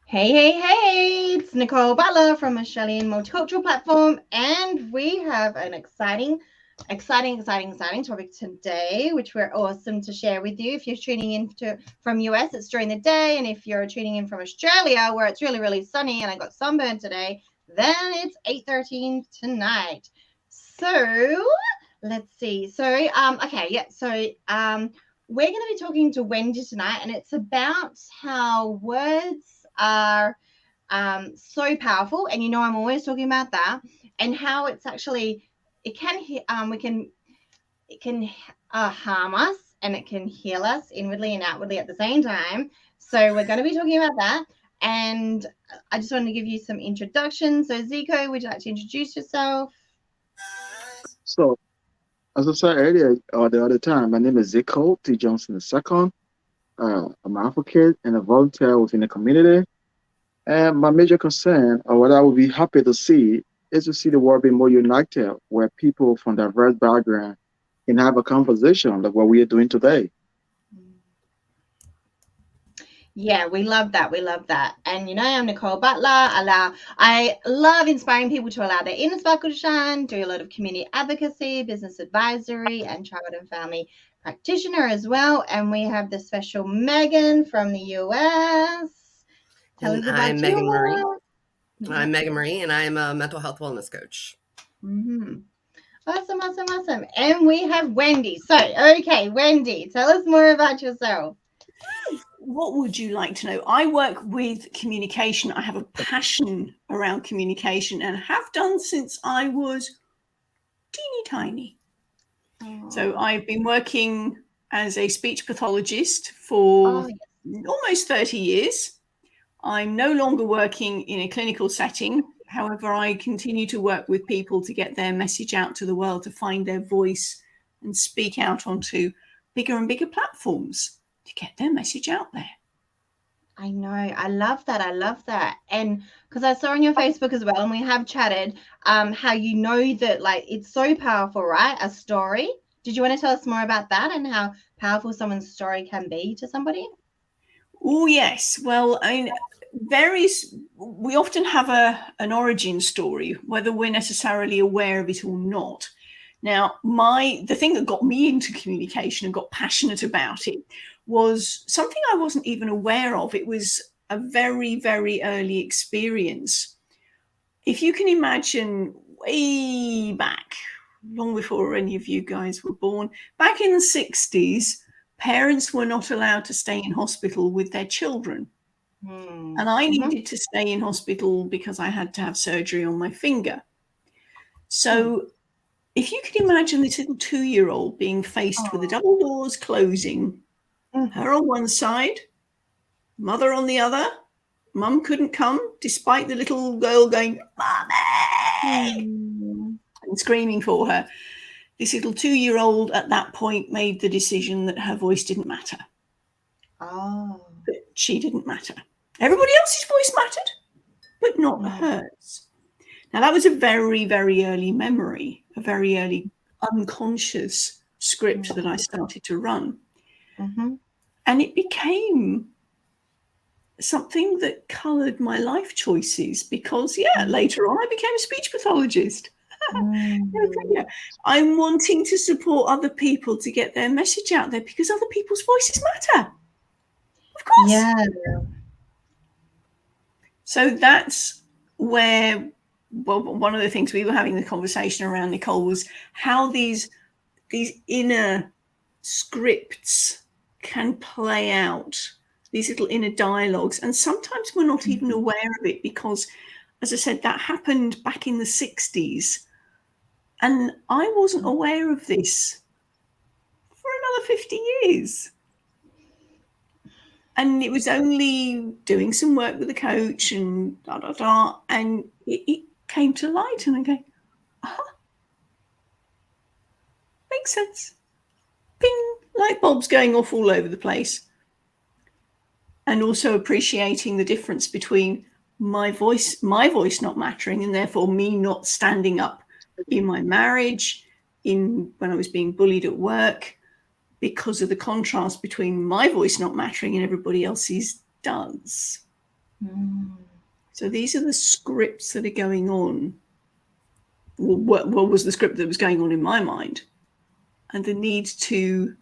Hey, hey, hey, it's Nicole Butler from Australian Multicultural Platform, and we have an exciting topic today, which we're awesome to share with you. If you're tuning in from US, it's during the day, and if you're tuning in from Australia, where it's really, really sunny and I got sunburned today, then it's 8:13 tonight. So let's see. We're going to be talking to Wendy tonight, and it's about how words are so powerful. And I'm always talking about that, and how it's actually it can we can it can harm us, and it can heal us inwardly and outwardly at the same time. So we're going to be talking about that. And I just wanted to give you some introductions. So Zico, would you like to introduce yourself? So, as I said earlier or the other time, my name is Zico Johnson II. I'm an advocate and a volunteer within the community. And my major concern, or what I would be happy to see, is to see the world be more united, where people from diverse backgrounds can have a conversation like what we are doing today. Yeah, we love that. We love that. And I'm Nicole Butler. I love inspiring people to allow their inner sparkle to shine, do a lot of community advocacy, business advisory, and child and family practitioner as well. And we have the special Megan from the US. Tell And us I'm about Megan Marie. you. I'm Megan Marie, and I'm a mental health wellness coach. Mm-hmm. Awesome, awesome, awesome. And we have Wendy. So, okay, Wendy, tell us more about yourself. What would you like to know? I work with communication. I have a passion around communication and have done since I was teeny tiny. So I've been working as a speech pathologist for almost 30 years. I'm no longer working in a clinical setting. However, I continue to work with people to get their message out to the world, to find their voice and speak out onto bigger and bigger platforms to get their message out there. I know. I love that. I love that. And because I saw on your Facebook as well, and we have chatted, how that like it's so powerful, right? A story. Did you want to tell us more about that and how powerful someone's story can be to somebody? Oh, yes. Well, I mean, we often have an origin story, whether we're necessarily aware of it or not. Now, the thing that got me into communication and got passionate about it was something I wasn't even aware of. It was a very, very early experience. If you can imagine way back, long before any of you guys were born, back in the 60s, parents were not allowed to stay in hospital with their children. And I needed to stay in hospital because I had to have surgery on my finger. So if you could imagine this little 2-year-old being faced with the double doors closing, her on one side, mother on the other, mum couldn't come despite the little girl going, "Mommy!" and screaming for her. This little 2-year-old at that point made the decision that her voice didn't matter. That she didn't matter. Everybody else's voice mattered, but not hers. Now, that was a very, very early memory, a very early unconscious script that I started to run. And it became something that coloured my life choices because, later on I became a speech pathologist. I'm wanting to support other people to get their message out there because other people's voices matter. Of course. Yeah. So that's where, one of the things we were having the conversation around, Nicole, was how these inner scripts can play out, these little inner dialogues. And sometimes we're not even aware of it because, as I said, that happened back in the 60s. And I wasn't aware of this for another 50 years. And it was only doing some work with a coach and and it came to light. And I go, makes sense. Ping, light bulbs going off all over the place. And also appreciating the difference between my voice not mattering, and therefore me not standing up in my marriage, when I was being bullied at work, because of the contrast between my voice not mattering and everybody else's does. So these are the scripts that are going on. What was the script that was going on in my mind? And the need to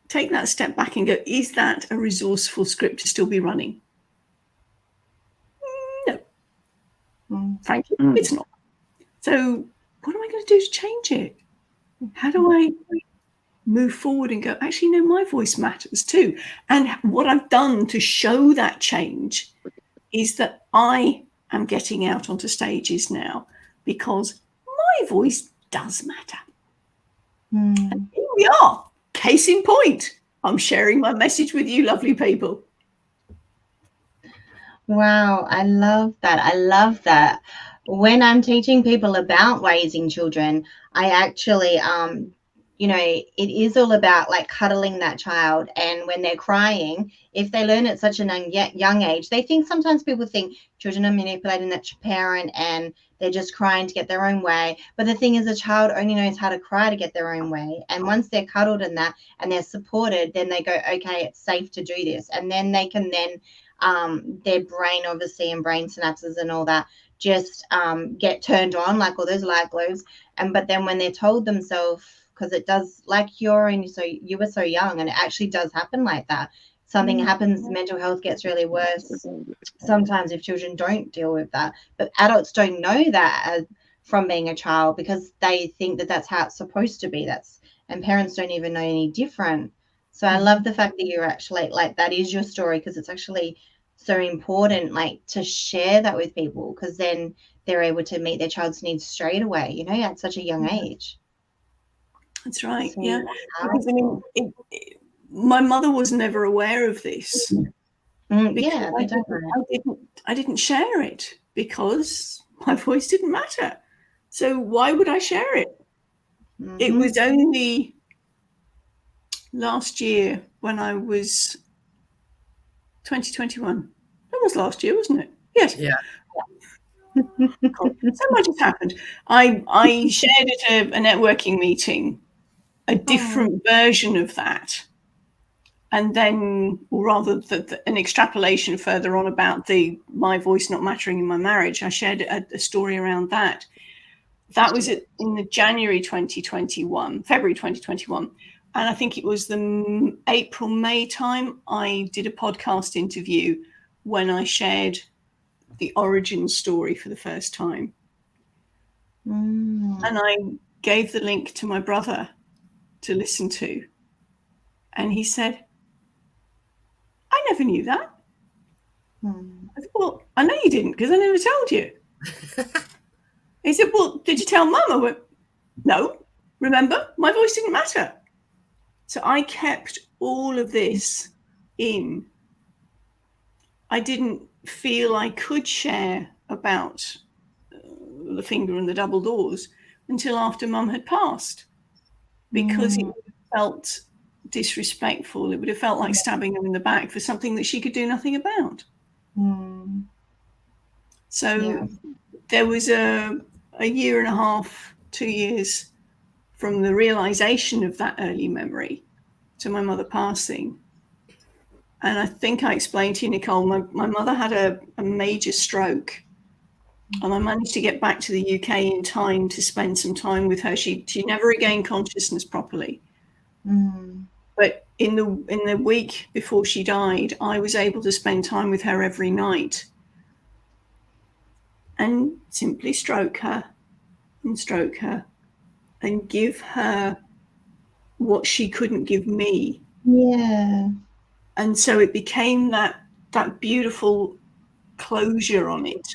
take that step back and go, is that a resourceful script to still be running? No. Frankly, it's not. So what am I going to do to change it? How do I move forward and go, actually, no, my voice matters too? And what I've done to show that change is that I am getting out onto stages now because my voice does matter. And here we are. Case in point. I'm sharing my message with you, lovely people. Wow, I love that. I love that. When I'm teaching people about raising children, I actually, it is all about like cuddling that child. And when they're crying, if they learn at such a young age, sometimes people think children are manipulating that parent and they're just crying to get their own way. But the thing is, a child only knows how to cry to get their own way. And once they're cuddled in that and they're supported, then they go, okay, it's safe to do this. And then they can their brain obviously and brain synapses and all that just get turned on, like all those light globes. But then when they're told themselves, because it does, like you were so young, and it actually does happen like that. Something happens, mental health gets really worse sometimes if children don't deal with that. But adults don't know that from being a child because they think that that's how it's supposed to be. And parents don't even know any different. So I love the fact that you're actually like, that is your story, because it's actually so important, like, to share that with people, because then they're able to meet their child's needs straight away, at such a young age. That's right. So, yeah. Because, I mean, my mother was never aware of this. Yeah, I didn't share it because my voice didn't matter. So why would I share it? It was only last year when I was 2021. That was last year, wasn't it? Yes. Yeah. So much has happened. I shared at a networking meeting a different version of that. And then, or rather, an extrapolation further on about my voice not mattering in my marriage. I shared a story around that. That was in the February 2021. And I think it was the April, May time, I did a podcast interview when I shared the origin story for the first time. And I gave the link to my brother to listen to. And he said, I never knew that. I said, well, I know you didn't because I never told you. He said, well, did you tell Mum? I went, no, remember, my voice didn't matter. So I kept all of this in. I didn't feel I could share about the finger and the double doors until after Mum had passed, because it felt disrespectful. It would have felt like stabbing her in the back for something that she could do nothing about. So there was a year and a half, 2 years from the realization of that early memory to my mother passing. And I think I explained to you, Nicole, my mother had a major stroke, and I managed to get back to the UK in time to spend some time with her. She never regained consciousness properly. But in the week before she died, I was able to spend time with her every night and simply stroke her and give her what she couldn't give me. Yeah. And so it became that beautiful closure on it.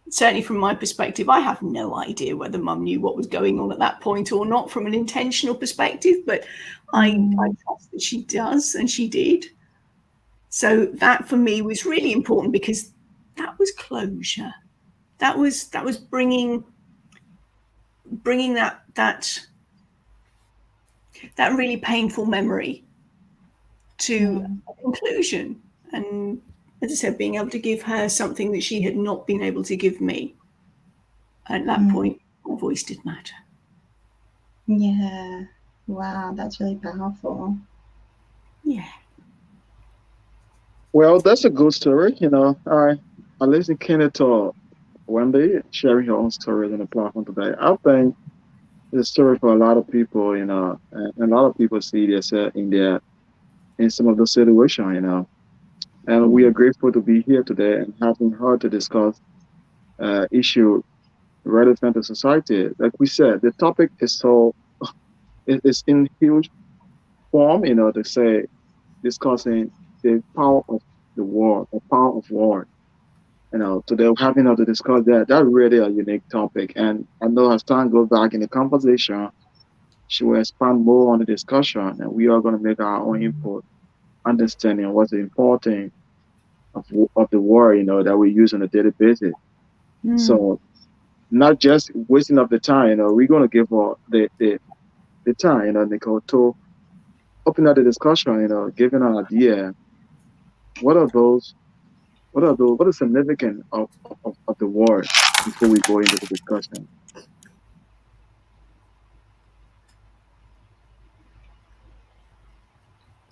Certainly from my perspective, I have no idea whether Mum knew what was going on at that point or not from an intentional perspective, but I trust that she does, and she did. So that for me was really important, because that was closure. That was bringing that really painful memory to a conclusion. And as I said, being able to give her something that she had not been able to give me. At that point, my voice did matter. Yeah. Wow, that's really powerful. Yeah. Well, that's a good story. I listened kind to Wendy sharing her own stories on the platform today. I think it's a story for a lot of people, and a lot of people see themselves in some of those situations, And we are grateful to be here today and having her to discuss issue relevant to society. Like we said, the topic is it is in huge form, to say discussing the power of the war, the power of war. Today we're having her to discuss that. That's really a unique topic. And I know as time goes back in the conversation, she will expand more on the discussion and we are going to make our own input, understanding what's the importance of the war, that we use on a daily basis. So not just wasting of the time, we're going to give her the time, Nicole, to open up the discussion, giving an idea. What are those, what is significant of the war before we go into the discussion?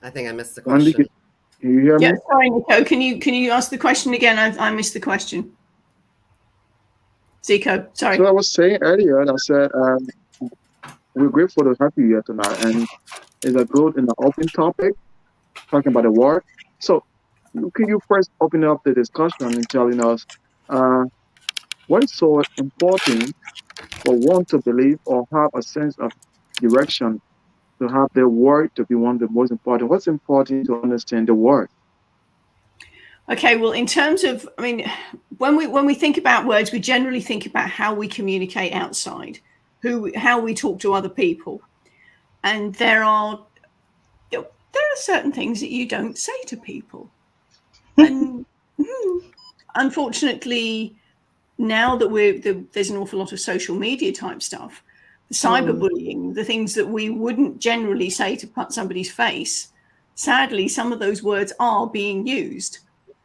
I think I missed the Wendy, question. can you hear me? Yeah, sorry, Nico. Can you ask the question again? I missed the question. Zico, sorry. So I was saying earlier, I said we're grateful to have you here tonight, and it's a good and an open topic talking about the war. So can you first open up the discussion and telling us uh, what is so important for one to believe or have a sense of direction to have their word to be one of the most important? What's important to understand the word? Okay, well, in terms of, when we think about words, we generally think about how we communicate outside, how we talk to other people, and there are certain things that you don't say to people, and unfortunately, now that there's an awful lot of social media type stuff, the cyberbullying, the things that we wouldn't generally say to put somebody's face, sadly, some of those words are being used.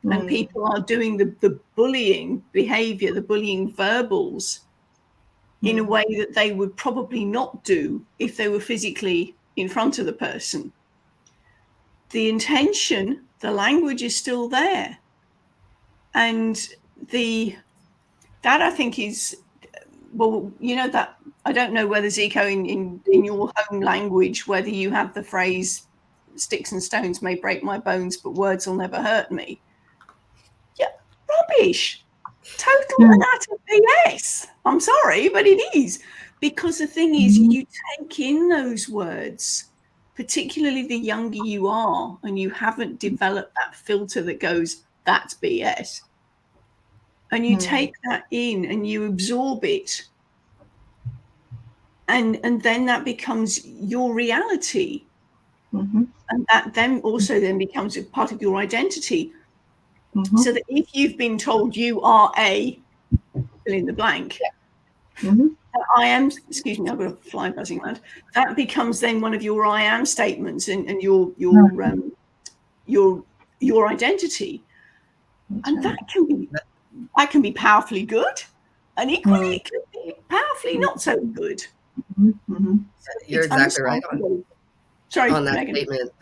And people are doing the bullying behavior, the bullying verbals in a way that they would probably not do if they were physically in front of the person. The intention, the language is still there. And that I think is, well, that I don't know whether Zico in your home language, whether you have the phrase sticks and stones may break my bones, but words will never hurt me. Rubbish. Total and utter BS. I'm sorry, but it is. Because the thing is, you take in those words, particularly the younger you are, and you haven't developed that filter that goes, that's BS. And you take that in and you absorb it. And then that becomes your reality. And that then becomes a part of your identity. So that if you've been told you are a fill in the blank, I am, excuse me, I've got a fly buzzing around. That becomes then one of your I am statements and your identity, and that can be powerfully good, and equally it can be powerfully not so good. You're exactly right on that Megan. statement.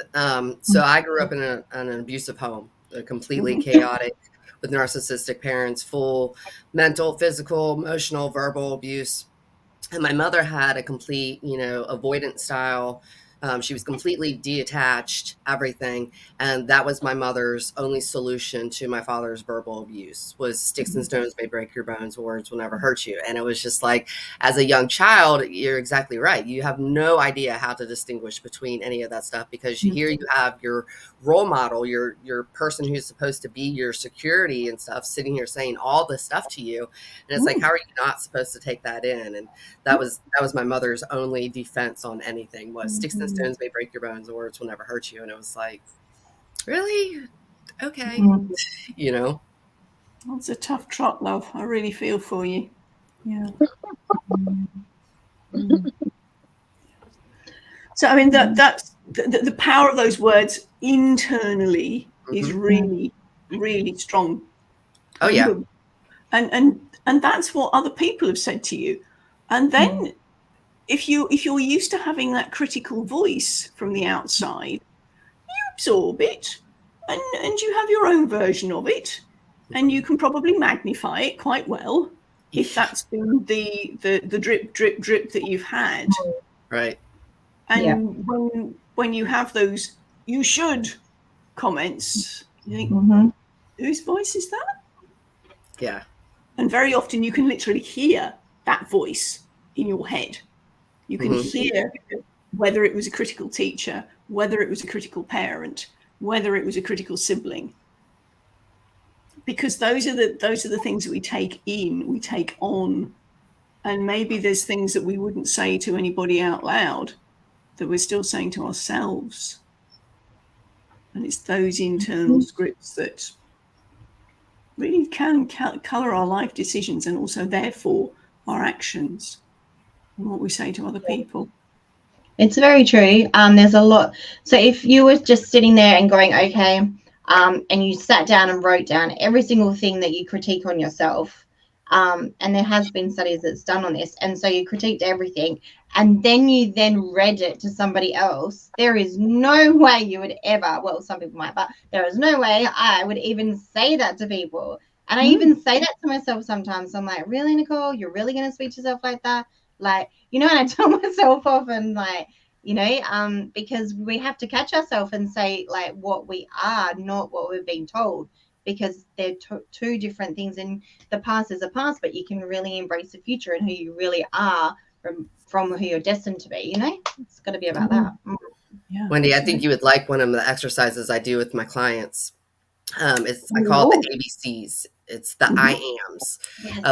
So I grew up in an abusive home. Completely chaotic, with narcissistic parents, full mental, physical, emotional, verbal abuse. And my mother had a complete, avoidant style. She was completely detached, everything. And that was my mother's only solution to my father's verbal abuse was sticks and stones may break your bones, words will never hurt you. And it was just like, as a young child, you're exactly right. You have no idea how to distinguish between any of that stuff because here you have your role model, your person who's supposed to be your security and stuff, sitting here saying all this stuff to you. And it's like, how are you not supposed to take that in? And that was my mother's only defense on anything was sticks and stones may break your bones, words will never hurt you. And it was like, really? Okay. That's a tough trot, love. I really feel for you. Yeah. So, that's the power of those words internally is really, really strong. Oh, yeah. And that's what other people have said to you. And then if you're used to having that critical voice from the outside, you absorb it. and you have your own version of it, and you can probably magnify it quite well if that's been the drip drip drip that you've had. Right. And when you have those "you should" comments, you think, whose voice is that? Yeah. And very often you can literally hear that voice in your head. You can hear whether it was a critical teacher, whether it was a critical parent, whether it was a critical sibling. Because those are the things that we take in, we take on. And maybe there's things that we wouldn't say to anybody out loud that we're still saying to ourselves. And it's those internal scripts that really can colour our life decisions, and also therefore our actions and what we say to other people. It's very true. There's a lot. So if you were just sitting there and going, okay, and you sat down and wrote down every single thing that you critique on yourself, and there has been studies that's done on this, and so you critiqued everything, and then you read it to somebody else, there is no way you would ever, well, some people might, but there is no way I would even say that to people. And I even say that to myself sometimes. I'm like, really, Nicole, you're really going to speak to yourself like that? Like, you know, and I tell myself often, like, you know, because we have to catch ourselves and say, like, what we are, not what we've been told, because they're two different things. And the past is a past, but you can really embrace the future and who you really are from who you're destined to be, you know? It's got to be about that. Yeah, Wendy, I think you would like one of the exercises I do with my clients. I call it the ABCs. It's the I ams,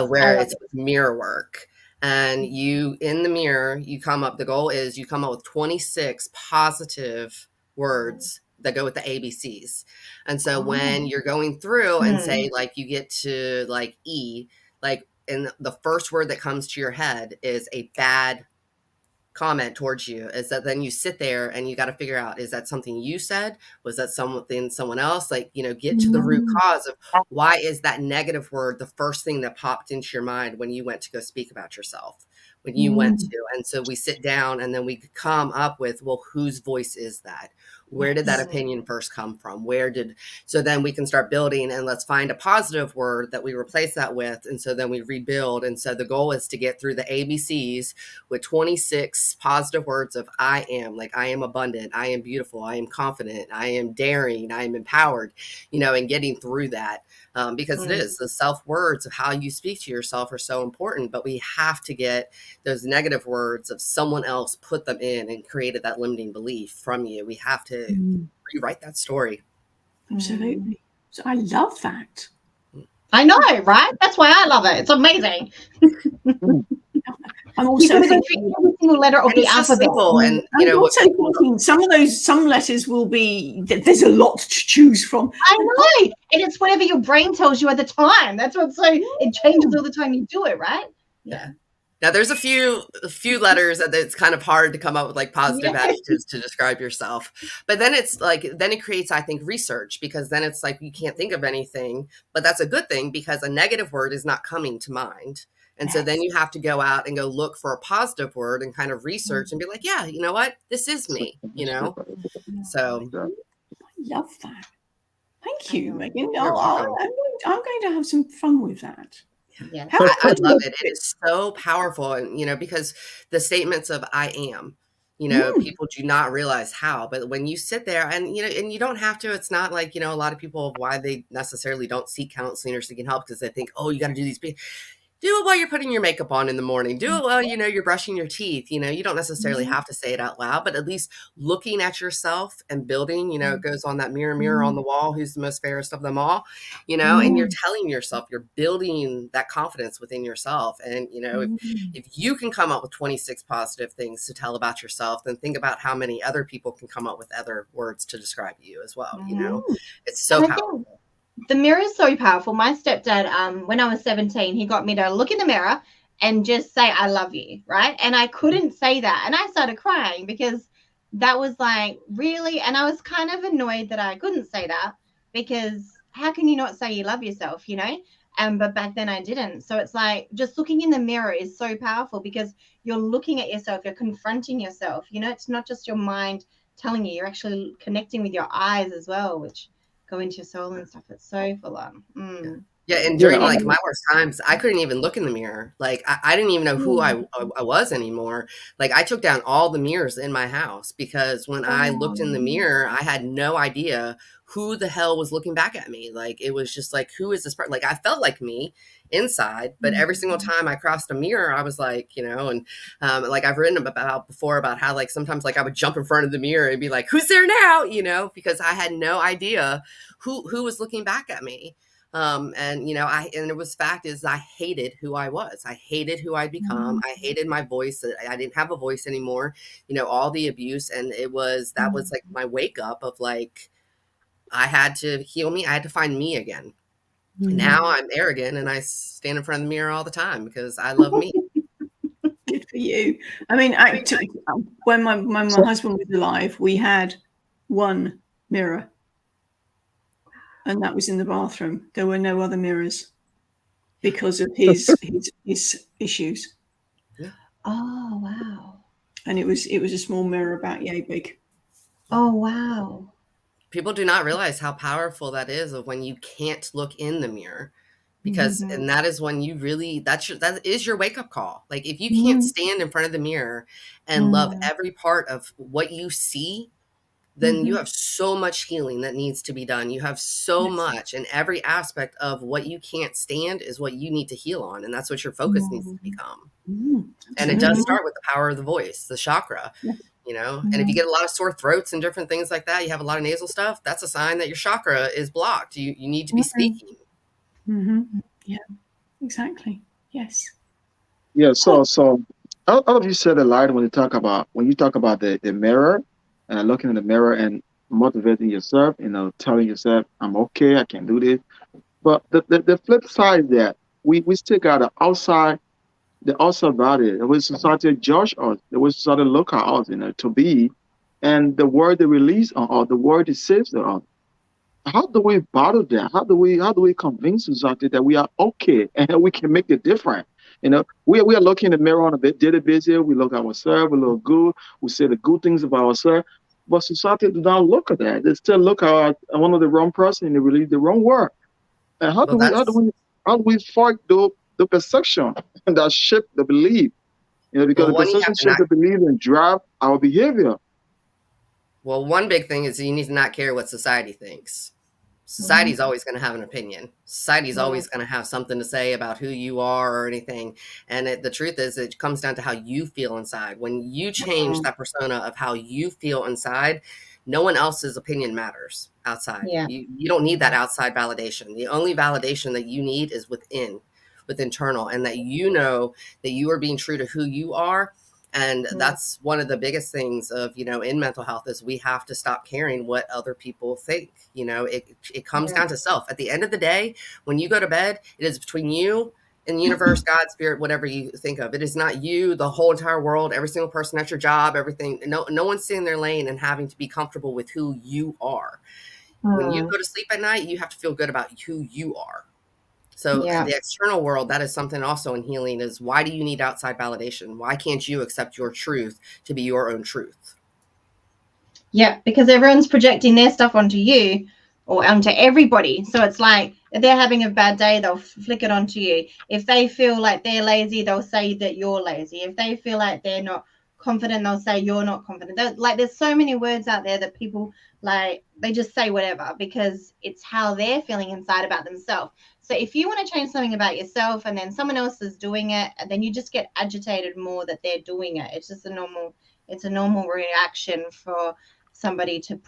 where it's mirror work. And you, in the mirror, you come up, the goal is you come up with 26 positive words that go with the ABCs. And so when you're going through and say, like, you get to like E, like, and the first word that comes to your head is a bad comment towards you, is that then you sit there and you got to figure out, is that something you said? Was that something someone else? Like, you know, get to the root cause of why is that negative word the first thing that popped into your mind when you went to go speak about yourself, when you went to. And so we sit down and then we come up with, well, whose voice is that? Where did that opinion first come from? So then we can start building, and let's find a positive word that we replace that with. And so then we rebuild. And so the goal is to get through the ABCs with 26 positive words of I am, like I am abundant, I am beautiful, I am confident, I am daring, I am empowered, you know, and getting through that. Because it is the self words of how you speak to yourself are so important, but we have to get those negative words of someone else, put them in and created that limiting belief from you. We have to rewrite that story. Absolutely. So I love that. I know, right? That's why I love it. It's amazing. I'm also You've got to go through every single letter of the alphabet. And you know, also thinking some letters will be, there's a lot to choose from. I know, and it's whatever your brain tells you at the time. That's what's so, it changes all the time you do it, right? Yeah. Now there's a few letters that it's kind of hard to come up with like positive adjectives to describe yourself. But then it's like, then it creates, I think, research, because then it's like you can't think of anything, but that's a good thing because a negative word is not coming to mind. And so then you have to go out and go look for a positive word and kind of research and be like, yeah, you know what? This is me, you know? So I love that. Thank you, Megan. You're welcome. I'm going to have some fun with that. Yeah. I love it. It is so powerful. And, you know, because the statements of I am, you know, people do not realize how, but when you sit there and, you know, and you don't have to, it's not like, you know, a lot of people, why they necessarily don't seek counseling or seeking help, because they think, oh, you got to do these. Do it while you're putting your makeup on in the morning. Do it while, you know, you're brushing your teeth. You know, you don't necessarily have to say it out loud, but at least looking at yourself and building, you know, it goes on that mirror on the wall. Who's the most fairest of them all, you know, and you're telling yourself, you're building that confidence within yourself. And, you know, if you can come up with 26 positive things to tell about yourself, then think about how many other people can come up with other words to describe you as well. You know, it's so powerful. The mirror is so powerful. My stepdad, when I was 17, he got me to look in the mirror and just say, I love you, right? And I couldn't say that. And I started crying because that was like, really? And I was kind of annoyed that I couldn't say that, because how can you not say you love yourself, you know? But back then I didn't. So it's like just looking in the mirror is so powerful, because you're looking at yourself, you're confronting yourself. You know, it's not just your mind telling you, you're actually connecting with your eyes as well, which go into your soul and stuff. It's so full on. Yeah, and during Yeah, like my worst times, I couldn't even look in the mirror. Like I didn't even know who I was anymore. Like I took down all the mirrors in my house because when I looked in the mirror, I had no idea who the hell was looking back at me. Like it was just like, who is this person? Like I felt like me inside, but every single time I crossed a mirror, I was like, you know, and like I've written about before about how like sometimes like I would jump in front of the mirror and be like, who's there now? You know, because I had no idea who was looking back at me. And you know, and it was fact is I hated who I was. I hated who I'd become. I hated my voice. I didn't have a voice anymore, you know, all the abuse. And that was like my wake up of like, I had to heal me. I had to find me again. Now I'm arrogant and I stand in front of the mirror all the time because I love me. Good for you. I mean, when my husband was alive, we had one mirror. And that was in the bathroom. There were no other mirrors because of his issues. Yeah. Oh wow. And it was a small mirror about yay big. Oh wow. People do not realize how powerful that is of when you can't look in the mirror. Because and that is when you really that is your wake up call. Like if you can't stand in front of the mirror and love every part of what you see, then you have so much healing that needs to be done. You have so much, and every aspect of what you can't stand is what you need to heal on. And that's what your focus needs to become. And it does start with the power of the voice, the chakra, you know, and if you get a lot of sore throats and different things like that, you have a lot of nasal stuff, that's a sign that your chakra is blocked. You need to be speaking. Yeah, exactly. Yes. Yeah. So all of you said a lot when you talk about the mirror and looking in the mirror and motivating yourself, you know, telling yourself, I'm okay, I can do this. But the flip side is that we still got the outside body. The way society judge us, the way society look at us, you know, to be, and the word they release on us, the word it says to us. How do we battle that? How do we convince society that we are okay and we can make a difference? You know, we are looking in the mirror on a daily basis. We look at ourselves, we look good, we say the good things about ourselves. But society do not look at that. They still look at one of the wrong person and they release the wrong word. And how do we fight the perception that shape the belief? You know, because the One, you perception have to shape not. the belief and drive our behavior. Well, one big thing is you need to not care what society thinks. Society is always going to have an opinion. Society is always going to have something to say about who you are or anything. And the truth is, it comes down to how you feel inside. When you change that persona of how you feel inside, no one else's opinion matters outside. Yeah. You don't need that outside validation. The only validation that you need is with internal, and that you know that you are being true to who you are. And that's one of the biggest things of, you know, in mental health is we have to stop caring what other people think. You know, it comes down to self. At the end of the day, when you go to bed, it is between you and the universe, God, spirit, whatever you think of. It is not you, the whole entire world, every single person at your job, everything. No one's sitting in their lane and having to be comfortable with who you are. When you go to sleep at night, you have to feel good about who you are. So the external world, that is something also in healing is, why do you need outside validation? Why can't you accept your truth to be your own truth? Yeah, because everyone's projecting their stuff onto you or onto everybody. So it's like if they're having a bad day, they'll flick it onto you. If they feel like they're lazy, they'll say that you're lazy. If they feel like they're not confident, they'll say you're not confident. There's so many words out there that people like, they just say whatever because it's how they're feeling inside about themselves. So if you want to change something about yourself and then someone else is doing it, then you just get agitated more that they're doing it. It's just a normal reaction for somebody to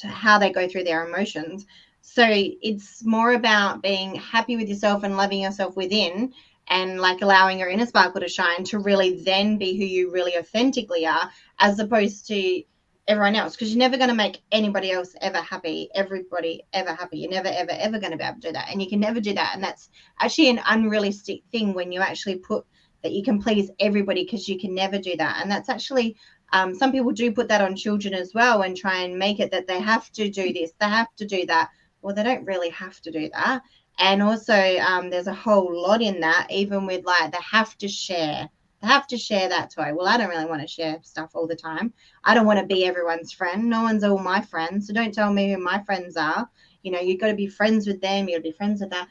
how they go through their emotions. So it's more about being happy with yourself and loving yourself within, and like allowing your inner sparkle to shine to really then be who you really authentically are, as opposed to everyone else, because you're never going to make anybody else ever happy, everybody ever happy. You're never ever going to be able to do that, and you can never do that. And that's actually an unrealistic thing when you actually put that you can please everybody, because you can never do that. And that's actually some people do put that on children as well and try and make it that they have to do this, they have to do that. Well, they don't really have to do that. And also there's a whole lot in that, even with like they have to share that toy. Well, I don't really want to share stuff all the time. I don't want to be everyone's friend. No one's all my friends. So don't tell me who my friends are. you've got to be friends with them, you got to be friends with that,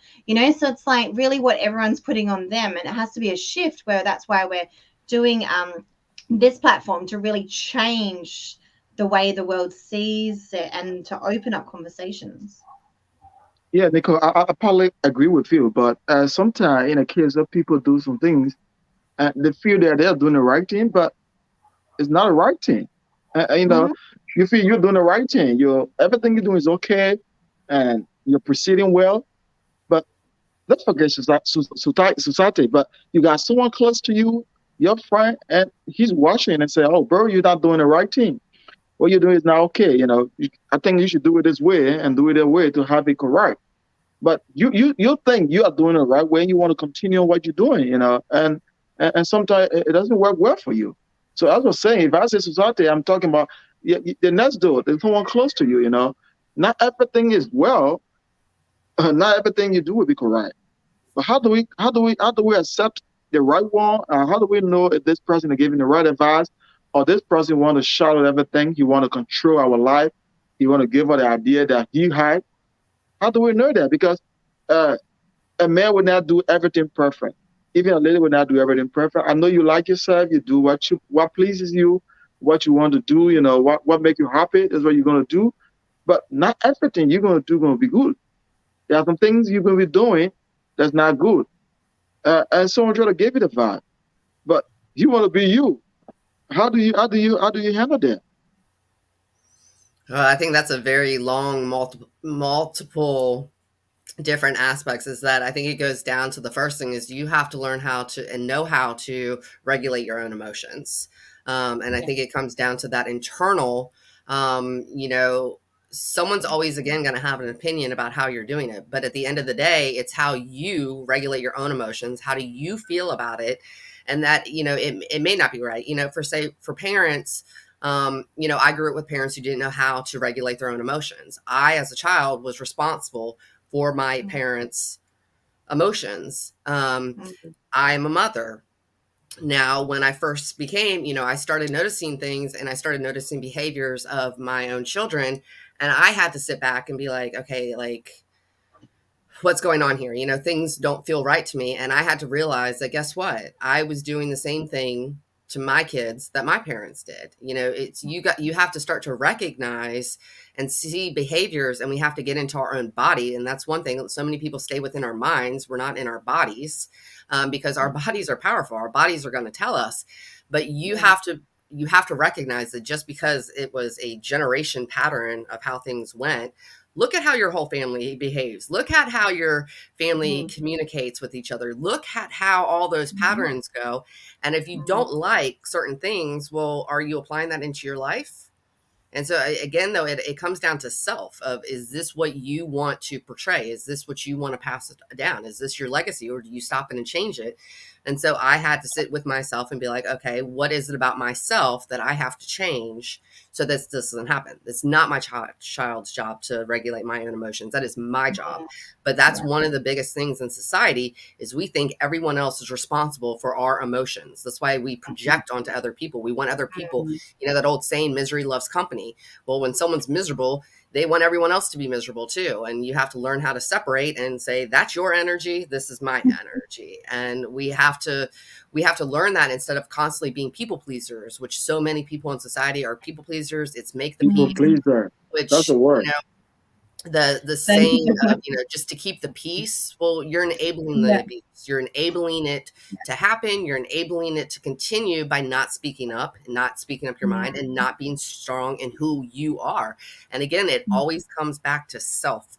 so it's like really what everyone's putting on them, and it has to be a shift where that's why we're doing this platform to really change the way the world sees it and to open up conversations. Yeah, Nicole, I probably agree with you, but sometimes in a case of people do some things, they feel that they're doing the right thing, but it's not a right thing. Mm-hmm. You feel you're doing the right thing. Everything you're doing is okay, and you're proceeding well. But let's forget society. But you got someone close to you, your friend, and he's watching and say, "Oh, bro, you're not doing the right thing. What you're doing is not okay. I think you should do it this way and do it that way to have it correct." But you think you are doing it the right way, and you want to continue what you're doing, and sometimes it doesn't work well for you. So as I was saying, if I say society, I'm talking about the next door. There's someone close to you. Not everything is well. Not everything you do will be correct. But how do we accept the right one? How do we know if this person is giving the right advice, or this person want to shout at everything? He want to control our life. He want to give us the idea that he had. How do we know that? Because uh, a man would not do everything perfect. Even a lady would not do everything perfect. I know you like yourself. You do what pleases you, what you want to do. What make you happy is what you're gonna do. But not everything you're gonna do gonna be good. There are some things you're gonna be doing that's not good. And someone try to give you the vibe, but you want to be you. How do you handle that? I think that's a very long, multiple different aspects. Is that I think it goes down to the first thing is you have to learn how to and know how to regulate your own emotions. And I think it comes down to that internal, someone's always again going to have an opinion about how you're doing it. But at the end of the day, it's how you regulate your own emotions. How do you feel about it? And that, it may not be right, for parents. I grew up with parents who didn't know how to regulate their own emotions. I, as a child, was responsible for my parents' emotions. I'm a mother. Now, when I first became, I started noticing things and I started noticing behaviors of my own children. And I had to sit back and be like, okay, like, what's going on here? Things don't feel right to me. And I had to realize that guess what? I was doing the same thing to my kids that my parents did. You have to start to recognize and see behaviors, and we have to get into our own body. And that's one thing. So many people stay within our minds. We're not in our bodies, because our bodies are powerful. Our bodies are going to tell us, but you have to recognize that just because it was a generation pattern of how things went, look at how your whole family behaves. Look at how your family communicates with each other. Look at how all those patterns go. And if you don't like certain things, well, are you applying that into your life? And so again, though, it comes down to self of, is this what you want to portray? Is this what you want to pass down? Is this your legacy, or do you stop it and change it? And so I had to sit with myself and be like, okay, what is it about myself that I have to change so this doesn't happen? It's not my child's job to regulate my own emotions. That is my job. But that's one of the biggest things in society is we think everyone else is responsible for our emotions. That's why we project onto other people. We want other people, that old saying, misery loves company. Well, when someone's miserable, they want everyone else to be miserable too. And you have to learn how to separate and say, that's your energy. This is my energy. And we have to learn that instead of constantly being people pleasers, which so many people in society are people pleasers. It's make the People peace, pleaser. which, That's a word. the saying of, just to keep the peace. Well, you're enabling the abuse. You're enabling it to happen. You're enabling it to continue by not speaking up your mind, and not being strong in who you are. And again, it always comes back to self.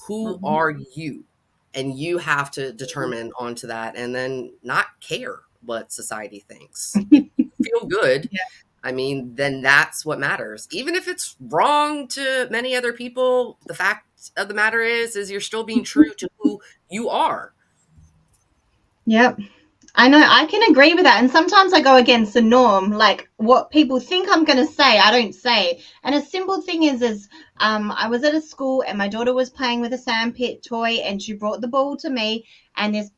Who are you? And you have to determine onto that, and then not care what society thinks. If you feel good, I mean, then that's what matters. Even if it's wrong to many other people, the fact of the matter is you're still being true to who you are. Yep. I know, I can agree with that. And sometimes I go against the norm, like what people think I'm going to say, I don't say. And a simple thing is I was at a school and my daughter was playing with a sandpit toy and she brought the ball to me. And this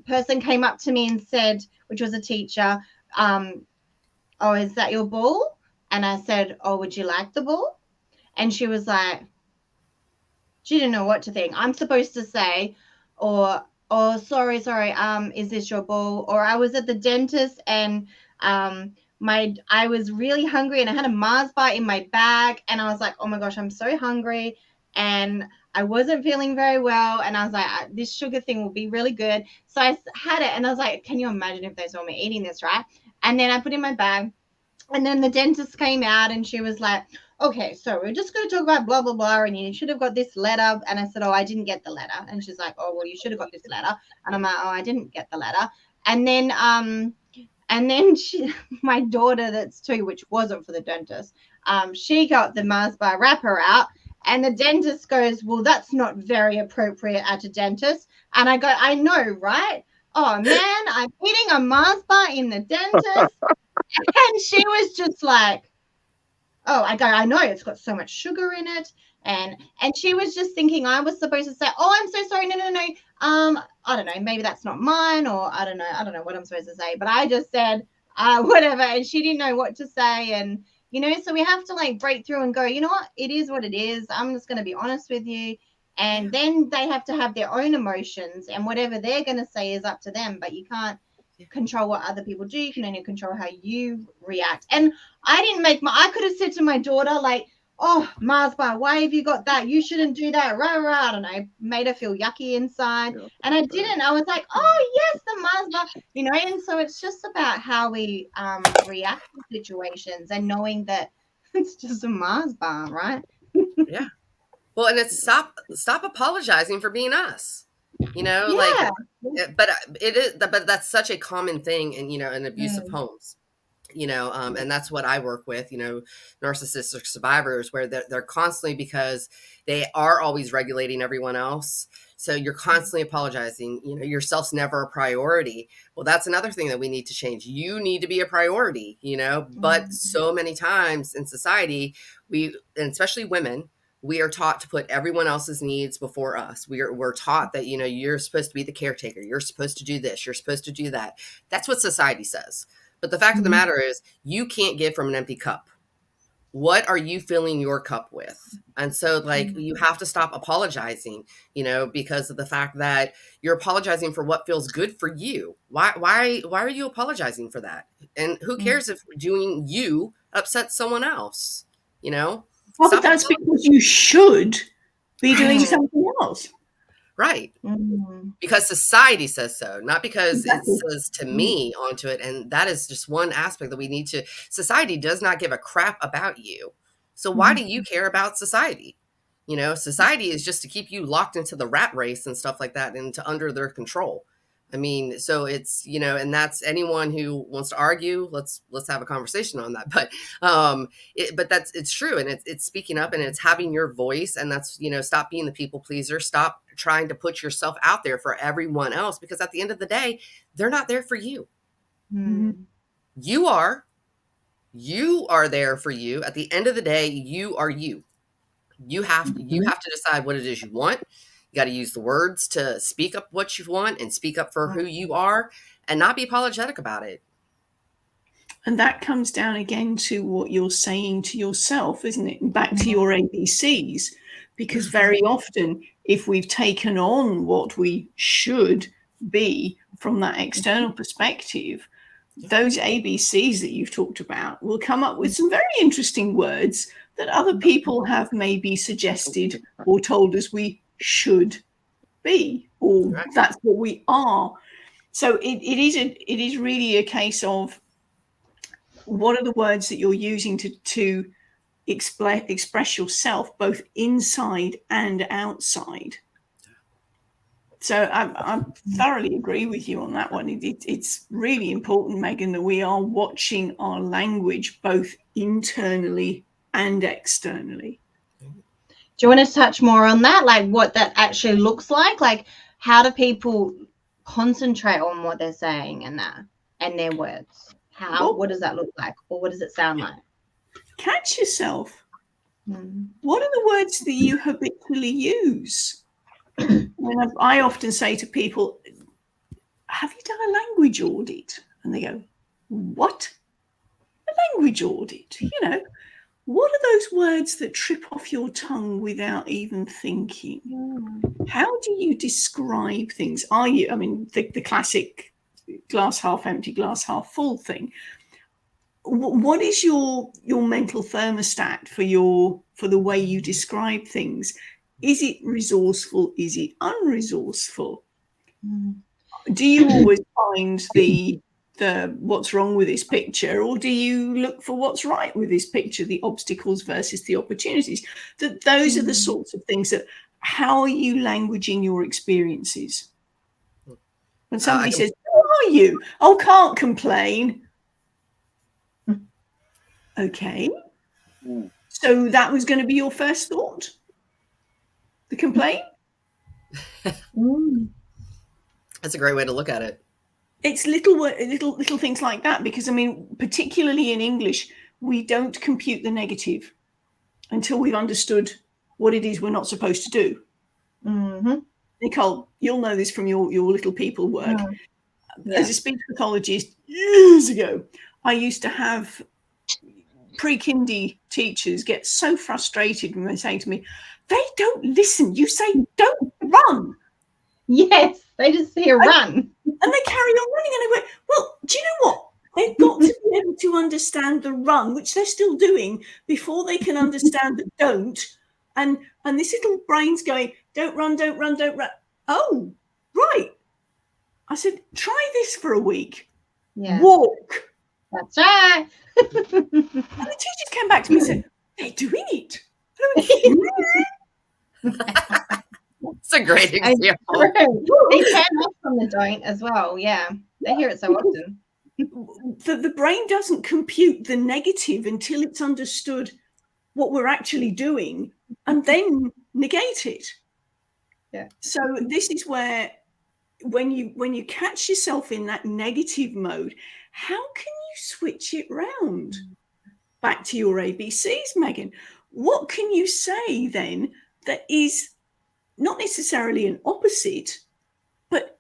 person came up to me and said, which was a teacher, oh, is that your ball? And I said, oh, would you like the ball? And she was like, She didn't know what to think. I'm supposed to say, or oh, sorry, is this your bowl? Or I was at the dentist and I was really hungry and I had a Mars bar in my bag and I was like, oh my gosh, I'm so hungry and I wasn't feeling very well and I was like, this sugar thing will be really good. So I had it and I was like, can you imagine if they saw me eating this, right? And then I put it in my bag and then the dentist came out and she was like, okay, so we're just going to talk about blah, blah, blah. And you should have got this letter. And I said, oh, I didn't get the letter. And she's like, oh, well, you should have got this letter. And I'm like, oh, I didn't get the letter. And then she, my daughter that's 2, which wasn't for the dentist, she got the Mars bar wrapper out. And the dentist goes, well, that's not very appropriate at a dentist. And I go, I know, right? Oh, man, I'm eating a Mars bar in the dentist. And she was just like, oh, I know it's got so much sugar in it. And she was just thinking I was supposed to say, oh, I'm so sorry. No. I don't know. Maybe that's not mine, or I don't know what I'm supposed to say. But I just said, whatever. And she didn't know what to say. And, so we have to like break through and go, you know what? It is what it is. I'm just going to be honest with you. And then they have to have their own emotions, and whatever they're going to say is up to them. But you can't control what other people do. You can only control how you react. And I could have said to my daughter, like, oh, Mars bar, why have you got that? You shouldn't do that. Rah, rah. I don't know. Made her feel yucky inside. Yeah. And I didn't. I was like, oh, yes, the Mars bar, and so it's just about how we react to situations and knowing that it's just a Mars bar, right? Yeah. Well, and it's stop apologizing for being us. Yeah. But that's such a common thing in abusive homes. And that's what I work with, narcissistic survivors, where they're constantly, because they are always regulating everyone else. So you're constantly apologizing, yourself's never a priority. Well, that's another thing that we need to change. You need to be a priority, but so many times in society, and especially women, we are taught to put everyone else's needs before us. We're taught that, you're supposed to be the caretaker. You're supposed to do this. You're supposed to do that. That's what society says. But the fact of the matter is, you can't give from an empty cup. What are you filling your cup with? And so you have to stop apologizing, because of the fact that you're apologizing for what feels good for you. Why are you apologizing for that? And who cares if doing you upsets someone else, Well, but that's because you should be doing something else. Right. Because society says so, not because it says to me onto it. And that is just one aspect that we need to. Society does not give a crap about you. So why do you care about society? Society is just to keep you locked into the rat race and stuff like that, and to under their control. I mean, so it's, and that's anyone who wants to argue, let's have a conversation on that. But, it's true. And it's speaking up and it's having your voice. And that's, stop being the people pleaser. Stop trying to put yourself out there for everyone else, because at the end of the day, they're not there for you. You are there for you. At the end of the day, you are you. You have to decide what it is you want. You got to use the words to speak up what you want and speak up for who you are, and not be apologetic about it. And that comes down again to what you're saying to yourself, isn't it? Back to your ABCs, because very often, if we've taken on what we should be from that external perspective, those ABCs that you've talked about will come up with some very interesting words that other people have maybe suggested or told us we should be, or that's what we are. So it is really a case of, what are the words that you're using to express yourself, both inside and outside? So I thoroughly agree with you on that one. It's really important, Megan, that we are watching our language both internally and externally. Do you want to touch more on that? Like what that actually looks like? Like how do people concentrate on what they're saying and their words? What does that look like? Or what does it sound like? Catch yourself. What are the words that you habitually use? I often say to people, have you done a language audit? And they go, what? A language audit? what are those words that trip off your tongue without even thinking? How do you describe things? Are you, I mean, the classic glass half empty, glass half full thing. What is your mental thermostat for the way you describe things? Is it resourceful? Is it unresourceful? Do you always find the what's wrong with this picture, or do you look for what's right with this picture, the obstacles versus the opportunities? Those are the sorts of things that, how are you languaging your experiences? When somebody says, how are you? Oh, can't complain. Okay. So that was going to be your first thought? The complaint? That's a great way to look at it. It's little things like that, because I mean, particularly in English, we don't compute the negative until we've understood what it is we're not supposed to do. Nicole, you'll know this from your little people work. As a speech pathologist years ago, I used to have pre-kindy teachers get so frustrated when they say to me, they don't listen. You say, don't run. Yes, they just see a run. And they carry on running. And I went, well, do you know what? They've got to be able to understand the run, which they're still doing, before they can understand the don't. And this little brain's going, don't run, don't run, don't run. Oh, right. I said, try this for a week. Yeah. Walk. That's right. And the teachers came back to me and said, they're doing it. It's a great example. They turn off from the don't as well. Yeah, they hear it so often. The brain doesn't compute the negative until it's understood what we're actually doing, and then negate it. Yeah. So this is where, when you catch yourself in that negative mode, how can you switch it round? Back to your ABCs, Megan. What can you say then that is not necessarily an opposite, but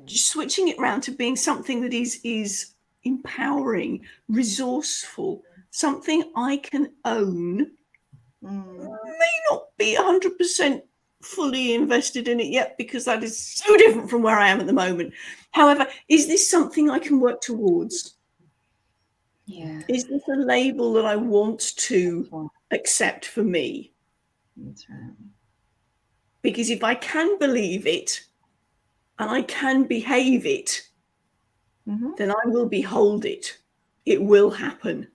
switching it round to being something that is empowering, resourceful, something I can own. May not be 100% fully invested in it yet, because that is so different from where I am at the moment. However, is this something I can work towards? Yeah. Is this a label that I want to accept for me? That's right. Because if I can believe it and I can behave it, then I will behold it. It will happen.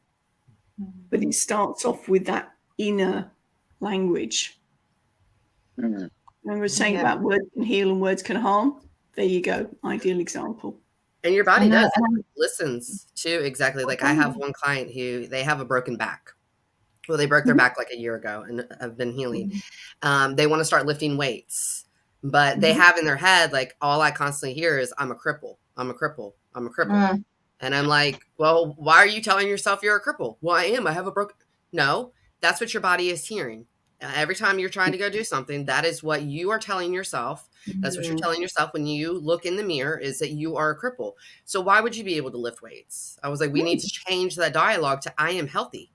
But it starts off with that inner language. Remember I was saying about words can heal and words can harm? There you go. Ideal example. And your body does. It listens to exactly. Like I have one client who, they have a broken back. Well, they broke their back like a year ago and have been healing. They want to start lifting weights, but they have in their head, like, all I constantly hear is, I'm a cripple. I'm a cripple. I'm a cripple. And I'm like, well, why are you telling yourself you're a cripple? Well, I am. I have a broken. No, that's what your body is hearing. Every time you're trying to go do something, that is what you are telling yourself. That's what you're telling yourself when you look in the mirror, is that you are a cripple. So why would you be able to lift weights? I was like, we need to change that dialogue to, I am healthy.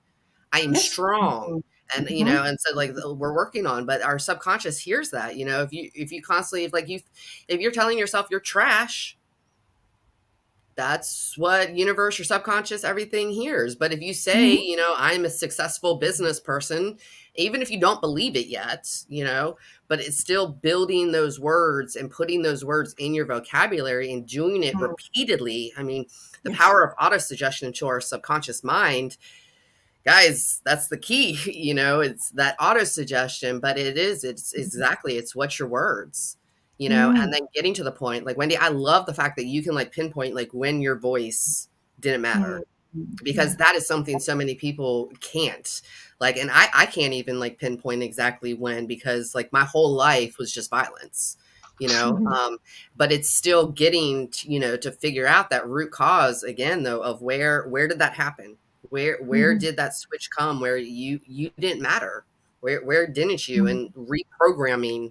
I am strong. And, you know, and so like we're working on, but our subconscious hears that, you know, if you constantly, if you're telling yourself you're trash, that's what universe, your subconscious, everything hears. But if you say, you know, I'm a successful business person, even if you don't believe it yet, you know, but it's still building those words and putting those words in your vocabulary and doing it repeatedly. I mean, the power of autosuggestion to our subconscious mind, guys, that's the key. You know, it's that autosuggestion, but it's exactly, it's what your words, you know, and then getting to the point, like Wendy, I love the fact that you can like pinpoint like when your voice didn't matter, because that is something so many people can't. Like, and I can't even like pinpoint exactly when, because like my whole life was just violence, you know, but it's still getting to, you know, to figure out that root cause again, though, of where did that happen? Where did that switch come where you didn't matter? Where didn't you? And reprogramming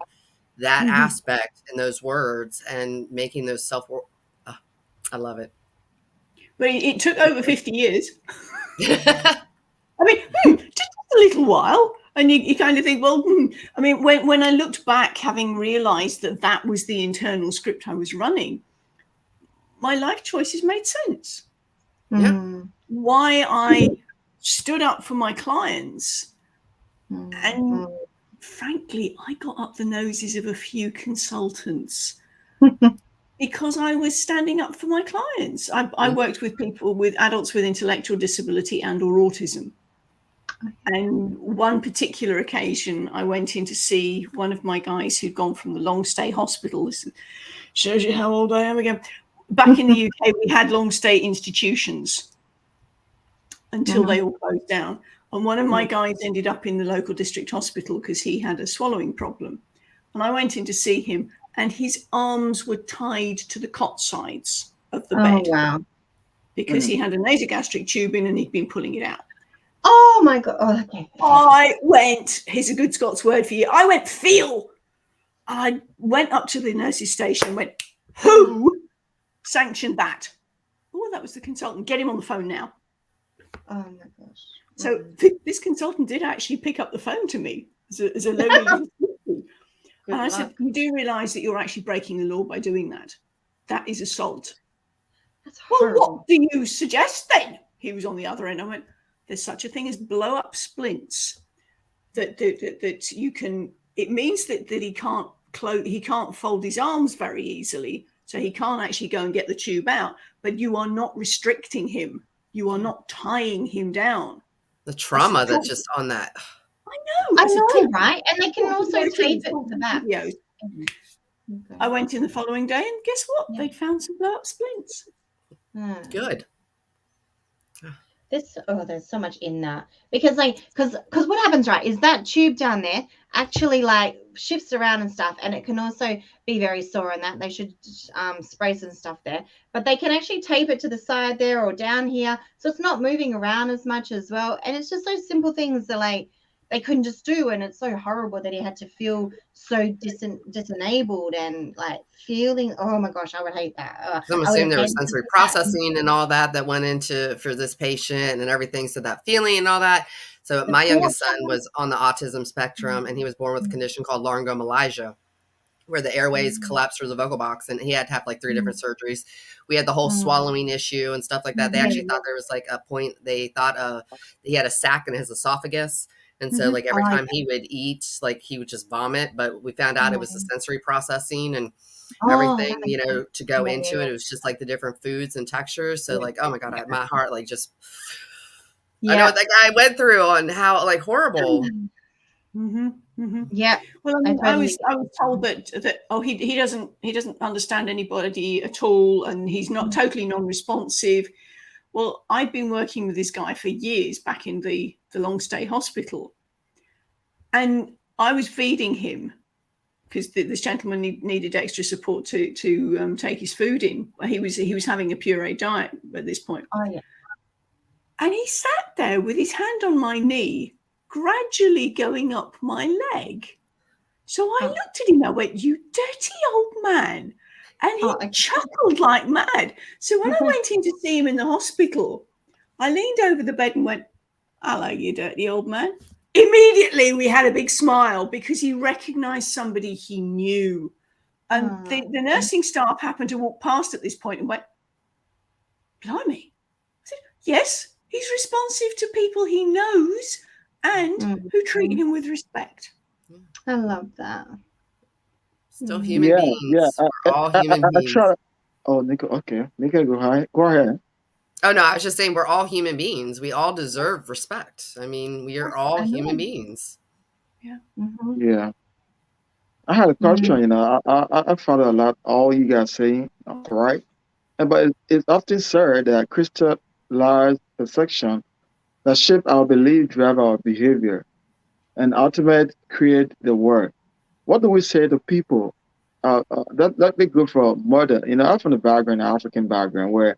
that aspect in those words and making those I love it. But it took over 50 years. I mean, just a little while. And you kind of think, well, I mean, when I looked back, having realized that was the internal script I was running, my life choices made sense. Yeah. Why I stood up for my clients. And frankly, I got up the noses of a few consultants because I was standing up for my clients. I worked with people, with adults with intellectual disability and or autism. And one particular occasion, I went in to see one of my guys who'd gone from the long stay hospital. This shows you how old I am again. Back in the UK, we had long stay institutions until they all closed down. And one of my guys ended up in the local district hospital because he had a swallowing problem. And I went in to see him, and his arms were tied to the cot sides of the bed. Wow. Because he had a nasogastric tube in and he'd been pulling it out. Oh my God. Oh, okay. I went, here's a good Scots word for you. I went feel. I went up to the nurse's station and went, who sanctioned that? Oh, that was the consultant. Get him on the phone now. Oh my gosh. So this consultant did actually pick up the phone to me as a lowly little and I said, you do realise that you're actually breaking the law by doing that. That is assault. That's horrible. Well, what do you suggest then? He was on the other end. I went, there's such a thing as blow up splints that you can, it means that he can't fold his arms very easily. So he can't actually go and get the tube out, but you are not restricting him. You are not tying him down. The trauma that's just on that. I know, right? And they can also tape it to the back. I went in the following day and guess what? They'd found some blow up splints. Good. There's so much in that because what happens, right, is that tube down there actually like shifts around and stuff, and it can also be very sore, and that they should spray some stuff there, but they can actually tape it to the side there or down here so it's not moving around as much as well. And it's just those simple things that like they couldn't just do, and it's so horrible that he had to feel so disenabled and like feeling, oh my gosh, I would hate that. I'm assuming there was sensory processing and all that went into for this patient and everything, so that feeling and all that. So my youngest son was on the autism spectrum, and he was born with a condition called laryngomalacia, where the airways collapse through the vocal box, and he had to have like 3 different surgeries. We had the whole swallowing issue and stuff like that. They actually thought there was like a point, they thought he had a sac in his esophagus. And so like every time he would eat, like he would just vomit, but we found out it was the sensory processing and everything, you know, to go into it. It was just like the different foods and textures. So like, oh my God, my heart, like just, I know what that guy went through on how like horrible. Yeah. Well, I was told that he doesn't understand anybody at all, and he's not totally non-responsive. Well, I'd been working with this guy for years back in the long stay hospital, and I was feeding him because this gentleman needed extra support to take his food in. He was having a puree diet at this point. Oh yeah. And he sat there with his hand on my knee, gradually going up my leg. So I looked at him, I went, you dirty old man. And he chuckled like mad. So when I went in to see him in the hospital, I leaned over the bed and went, hello, you dirty old man. Immediately we had a big smile because he recognized somebody he knew. And the nursing staff happened to walk past at this point and went, blimey. I said, yes, he's responsive to people he knows and who treat him with respect. I love that. Still human beings. Yeah, we're all human beings. Nicole, okay. Nicole, go ahead. Oh, no, I was just saying we're all human beings. We all deserve respect. I mean, we are all human beings. Yeah. Yeah. I had a question, you know. I follow a lot all you guys saying, right? But it's often said that crystallized perception that shape our belief, drive our behavior, and ultimately create the world. What do we say to people? That they go for murder. You know, I'm from the background, African background, where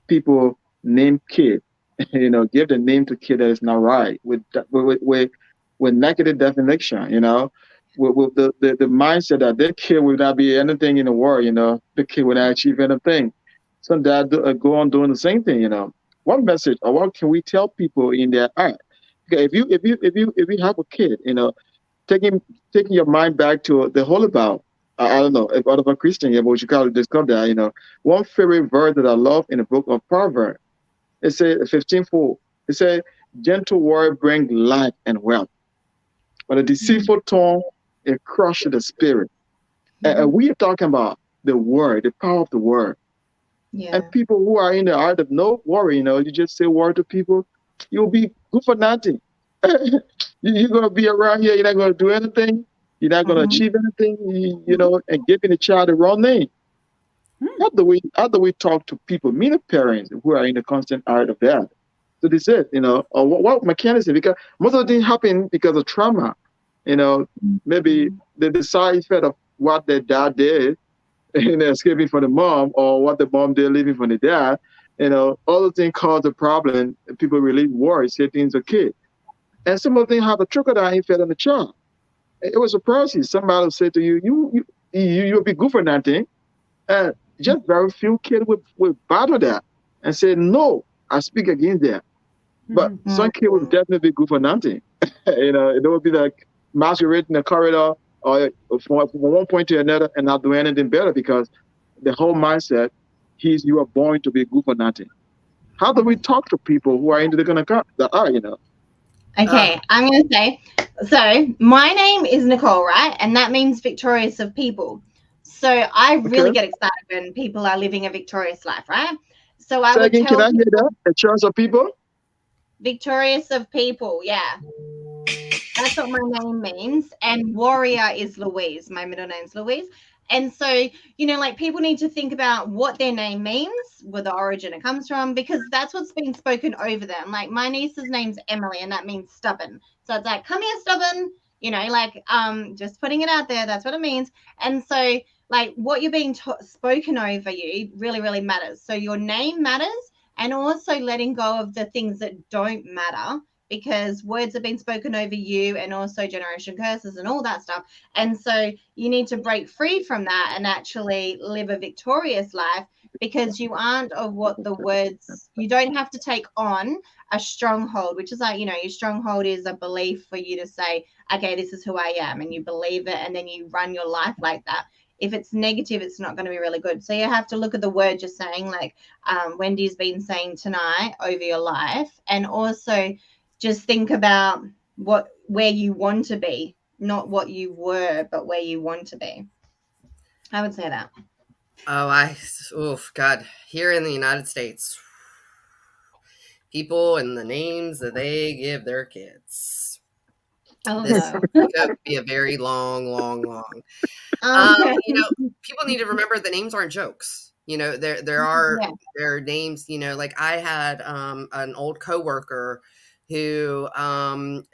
people name kid, you know, give the name to kid that is not right with negative definition. You know, with the mindset that their kid will not be anything in the world. You know, the kid will not achieve anything. some dad go on doing the same thing. What message or what can we tell people in their art? Okay, if you have a kid, taking taking your mind back to the whole about. I don't know if out of a Christian, yeah, but you gotta discover that. One favorite verse that I love in the book of Proverbs. It says 15:4. It says, "Gentle word bring life and wealth, but a deceitful tongue it crushes the spirit." And we are talking about the word, the power of the word. Yeah. And people who are in the art of no worry, you just say word to people, you'll be good for nothing. You're gonna be around here, you're not gonna do anything, you're not gonna achieve anything, and giving the child the wrong name. How do we talk to people, meaning parents who are in the constant art of that? So this is, or what mechanism? Because most of the things happen because of trauma. Maybe the side effect of what their dad did escaping from the mom, or what the mom did leaving from the dad. All the things cause the problem. People really worry, say things are kid. And some of the things have a trickle down effect on the child. It was surprising. Somebody will say to you, you'll be good for nothing. And just very few kids will battle that and say, no, I speak against that. But some kids will definitely be good for nothing. It will be like masquerade in the corridor, or from one point to another, and not do anything better, because the whole mindset is you are born to be good for nothing. How do we talk to people who are into the kind of that are? Okay, I'm going to say, so my name is Nicole, right? And that means victorious of people. So I really get excited when people are living a victorious life, right? So I would Second, tell can I hear people, that? A chance of people? victorious of people, yeah. That's what my name means. And warrior is Louise. My middle name's Louise. And so, like, people need to think about what their name means, where the origin it comes from, because that's what's been spoken over them. Like, my niece's name's Emily, and that means stubborn. So it's like, come here, stubborn. Just putting it out there. That's what it means. And so, like, what you're being spoken over you really, really matters. So your name matters, and also letting go of the things that don't matter, because words have been spoken over you, and also generation curses and all that stuff. And so you need to break free from that and actually live a victorious life, because you aren't of what the words, you don't have to take on a stronghold, which is like, your stronghold is a belief for you to say, okay, this is who I am, and you believe it, and then you run your life like that. If it's negative, it's not going to be really good. So you have to look at the word you're saying, like Wendy's been saying tonight, over your life, and also just think about where you want to be, not what you were, but where you want to be. I would say that. God, here in the United States, people and the names that they give their kids. This could be a very long. People need to remember that names aren't jokes. There are names. Like I had an old coworker who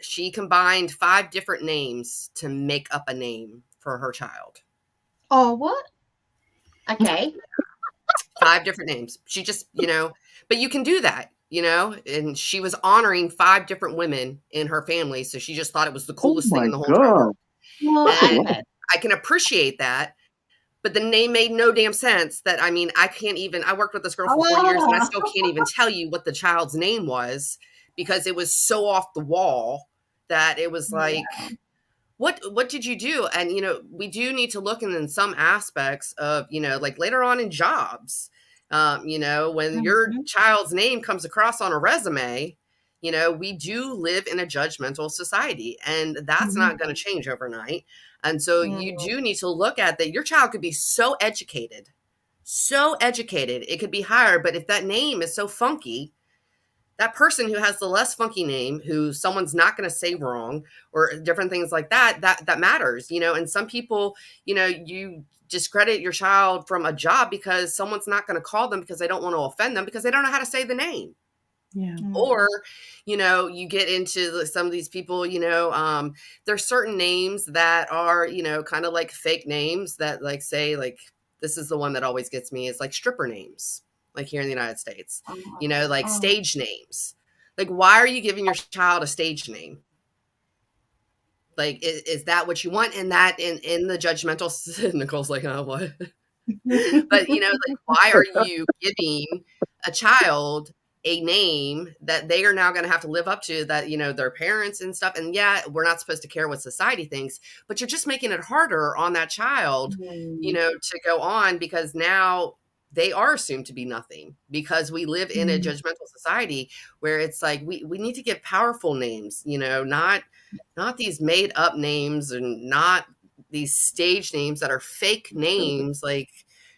she combined 5 different names to make up a name for her child. Oh, what? Okay. 5 different names. She just, but you can do that, and she was honoring 5 different women in her family. So she just thought it was the coolest thing in the whole entire world. And I can appreciate that. But the name made no damn sense. I worked with this girl for 4 years, and I still can't even tell you what the child's name was, because it was so off the wall that it was like, what did you do? And, we do need to look in some aspects of, like later on in jobs, when your child's name comes across on a resume, we do live in a judgmental society, and that's not going to change overnight. And so you do need to look at that. Your child could be so educated, it could be hired. But if that name is so funky, that person who has the less funky name, who someone's not going to say wrong, or different things like that matters, and some people, you discredit your child from a job because someone's not going to call them because they don't want to offend them, because they don't know how to say the name. Yeah. Or, you get into some of these people, there's certain names that are, kind of like fake names that like say, like, this is the one that always gets me, is like stripper names, like here in the United States, stage names. Like, why are you giving your child a stage name? Like, is that what you want? And that in the judgmental, Nicole's like, oh, what? But, you know, like, why are you giving a child a name that they are now going to have to live up to, that, you know, their parents and stuff. And yeah, we're not supposed to care what society thinks, but you're just making it harder on that child, you know, to go on, because now they are assumed to be nothing, because we live in a judgmental society where it's like, we need to give powerful names, you know, not these made up names, and not these stage names that are fake names. Like,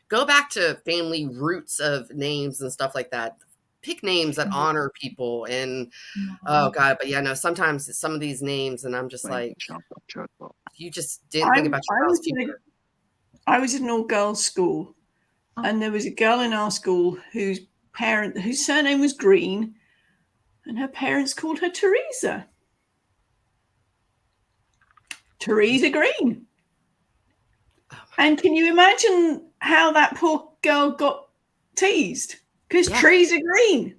go back to family roots of names and stuff like that. Pick names that honor people. And oh God, but yeah, no, sometimes some of these names, and I'm just like, you just didn't think about your child's future. I was in an all-girls school, and there was a girl in our school whose surname was Green, and her parents called her Teresa. Teresa Green. And can you imagine how that poor girl got teased? Because trees are green.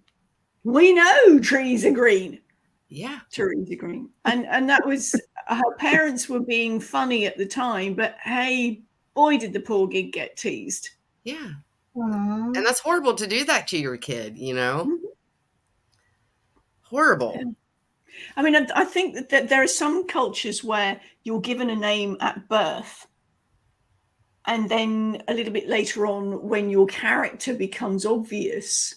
We know trees are green. Yeah. Teresa Green. And that was, her parents were being funny at the time, but hey, boy, did the poor gig get teased. Yeah. Aww. And that's horrible to do that to your kid, you know? Mm-hmm. Horrible. Yeah. I mean, I think that there are some cultures where you're given a name at birth, and then a little bit later on, when your character becomes obvious,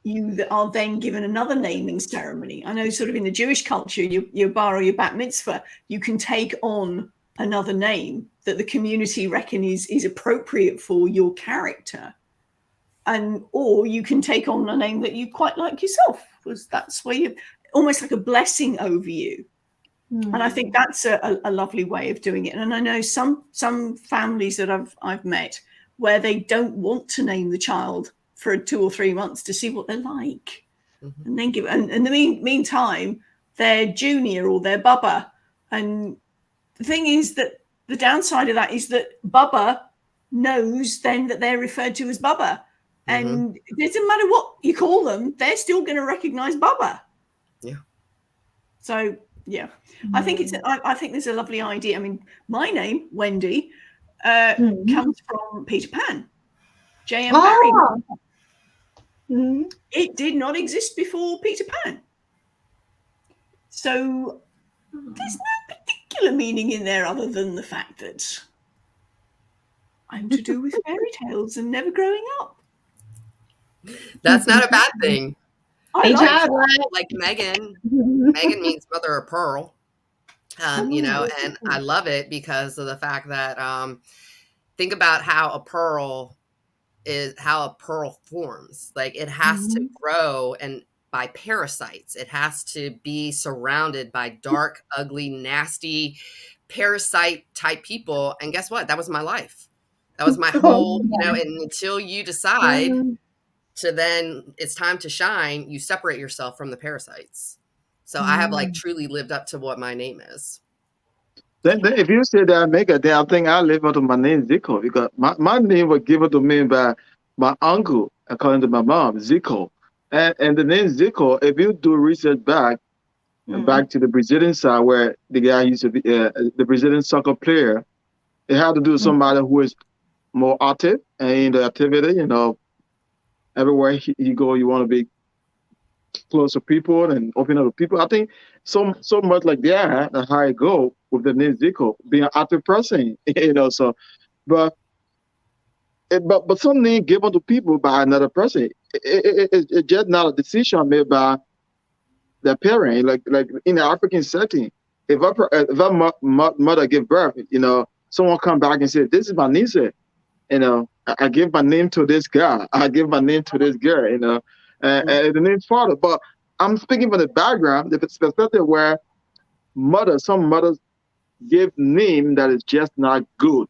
you are then given another naming ceremony. I know sort of in the Jewish culture, your bar or your bat mitzvah, you can take on another name that the community reckon is appropriate for your character. Or you can take on a name that you quite like yourself, because that's where you almost like a blessing over you. And I think that's a lovely way of doing it. And I know some families that I've met where they don't want to name the child for 2 or 3 months to see what they're like, and then in the meantime they're junior or they're Bubba. And the thing is that the downside of that is that Bubba knows then that they're referred to as Bubba, and it doesn't matter what you call them, they're still going to recognize Bubba. Yeah. So. Yeah, I think I think there's a lovely idea. I mean, my name, Wendy, comes from Peter Pan, J.M. Barrie. It did not exist before Peter Pan. So there's no particular meaning in there other than the fact that I'm to do with fairy tales and never growing up. That's not a bad thing. Like Megan. Megan means mother of pearl, you know, and I love it because of the fact that think about how a pearl forms. Like, it has to grow, and by parasites, it has to be surrounded by dark, ugly, nasty parasite type people. And guess what? That was my life. That was my whole, you know, and until you decide to then it's time to shine, you separate yourself from the parasites. So I have like truly lived up to what my name is. Then if you say that, Mega, then I think I live up to my name, Zico, because my name was given to me by my uncle, according to my mom, Zico. And the name Zico, if you do research back to the Brazilian side, where the guy used to be the Brazilian soccer player, it had to do with somebody who is more active and in the activity, you know. Everywhere you go, you want to be close to people and open up to people. I think so much like that, that's how I go with the name Zico, being an active person, you know. So, but some name given to people by another person, it's just not a decision made by the parent. Like in the African setting, if a mother give birth, you know, someone come back and say, "This is my niece," you know. I give my name to this guy. I give my name to this girl, you know, and the name's father. But I'm speaking from the background, the perspective where some mothers give name that is just not good.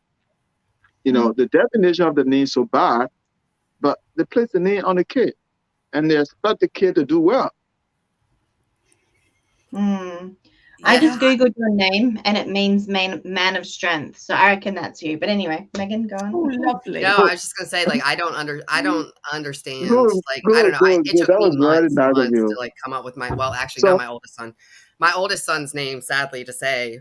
You know, the definition of the name is so bad, but they place the name on the kid, and they expect the kid to do well. I just Googled your name, and it means man of strength. So I reckon that's you. But anyway, Megan, go on. Oh, lovely. No, I was just gonna say, like, I don't understand. Like, I don't know. It took me months to like come up with not my oldest son. My oldest son's name, sadly to say,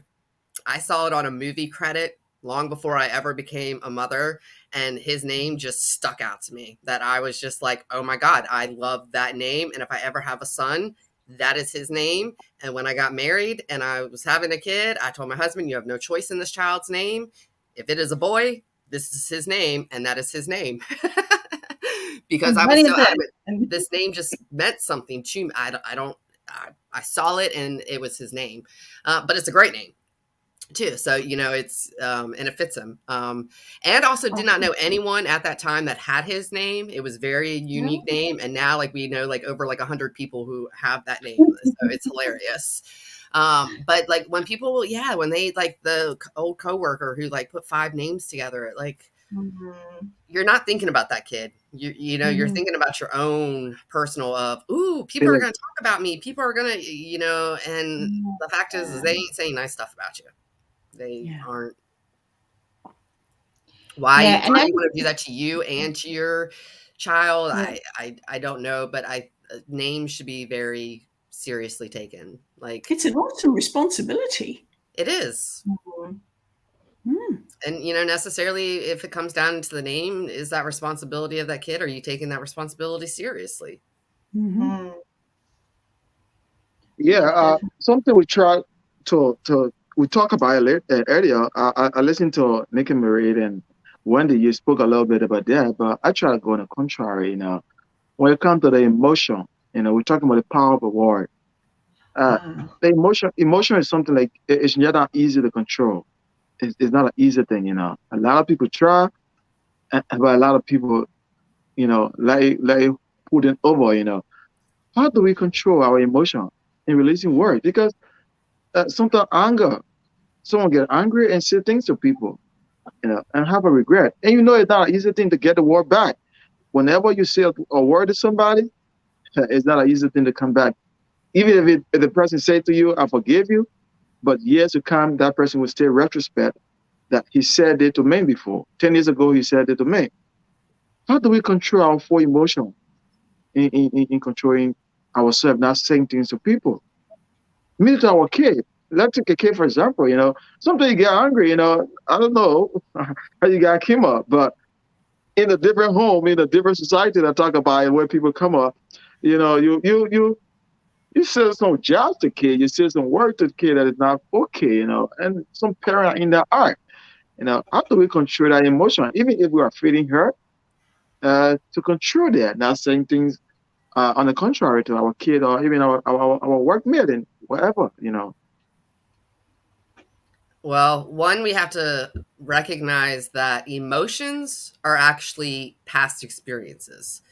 I saw it on a movie credit long before I ever became a mother. And his name just stuck out to me, that I was just like, oh my God, I love that name. And if I ever have a son, that is his name. And when I got married and I was having a kid, I told my husband, you have no choice in this child's name. If it is a boy, this is his name, and that is his name. Because I was so adamant. This name just meant something to me. I saw it and it was his name. But it's a great name too. So, it's, and it fits him. And also did not know anyone at that time that had his name. It was very unique name. And now we know over 100 people who have that name. So it's hilarious. But when people, when they the old coworker who put 5 names together, you're not thinking about that kid. You're thinking about your own personal people are going to talk about me. People are going to, and the fact is they ain't saying nice stuff about you. They aren't. Why you want to do that to you and to your child? I don't know, but names should be very seriously taken. It's an awesome responsibility. It is. And necessarily, if it comes down to the name, is that responsibility of that kid? Are you taking that responsibility seriously? Yeah, something we try to we talk about it earlier. I listened to Nick and Marie and Wendy. You spoke a little bit about that, but I try to go on the contrary. When it comes to the emotion, we're talking about the power of a word. The emotion is something it's not that easy to control. It's not an easy thing. A lot of people try, but a lot of people, let put it over. How do we control our emotion in releasing words? Because sometimes someone get angry and say things to people, and have a regret. And it's not an easy thing to get the word back. Whenever you say a word to somebody, it's not an easy thing to come back. Even if the person say to you, I forgive you, but years to come, that person will still retrospect that he said it to me before. 10 years ago, he said it to me. How do we control our full emotion in controlling ourselves, not saying things to people? Maybe to our kid. Let's take a kid, for example, sometimes you get angry, I don't know how you got came up, but in a different home, in a different society that talk about it, where people come up, you say some jobs to kid, you say some work to the kid that is not okay, and some parent in that art. How do we control that emotion, even if we are feeling hurt, to control that, not saying things on the contrary to our kid or even our workmate and whatever, Well, one, we have to recognize that emotions are actually past experiences.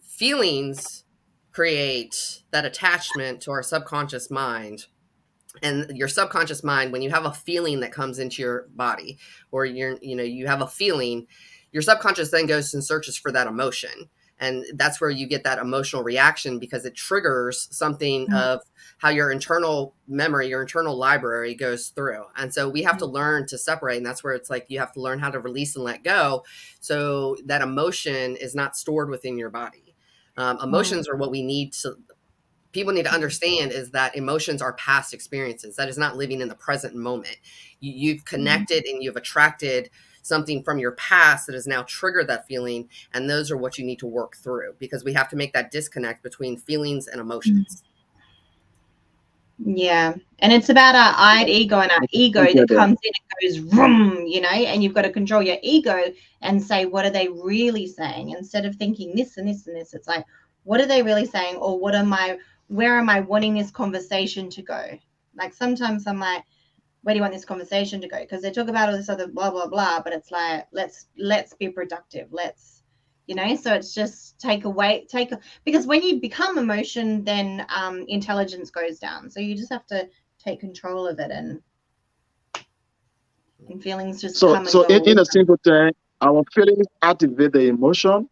Feelings create that attachment to our subconscious mind. And your subconscious mind, when you have a feeling that comes into your body, or you have a feeling, your subconscious then goes and searches for that emotion. And that's where you get that emotional reaction, because it triggers something of how your internal memory, your internal library goes through. And so we have to learn to separate. And that's where it's you have to learn how to release and let go, so that emotion is not stored within your body. Emotions are what we need to, people need to understand, is that emotions are past experiences. That is not living in the present moment. You've connected and you've attracted something from your past that has now triggered that feeling. And those are what you need to work through, because we have to make that disconnect between feelings and emotions. Yeah. And it's about our id ego and our ego that comes in and goes vroom, and you've got to control your ego and say, what are they really saying? Instead of thinking this and this and this, it's what are they really saying? Or where am I wanting this conversation to go? Sometimes I'm where do you want this conversation to go? Because they talk about all this other blah, blah, blah, but it's let's be productive. Let's, so it's just because when you become emotion, then intelligence goes down. So you just have to take control of it, and feelings just come and so go. in a simple thing, our feelings activate the emotion.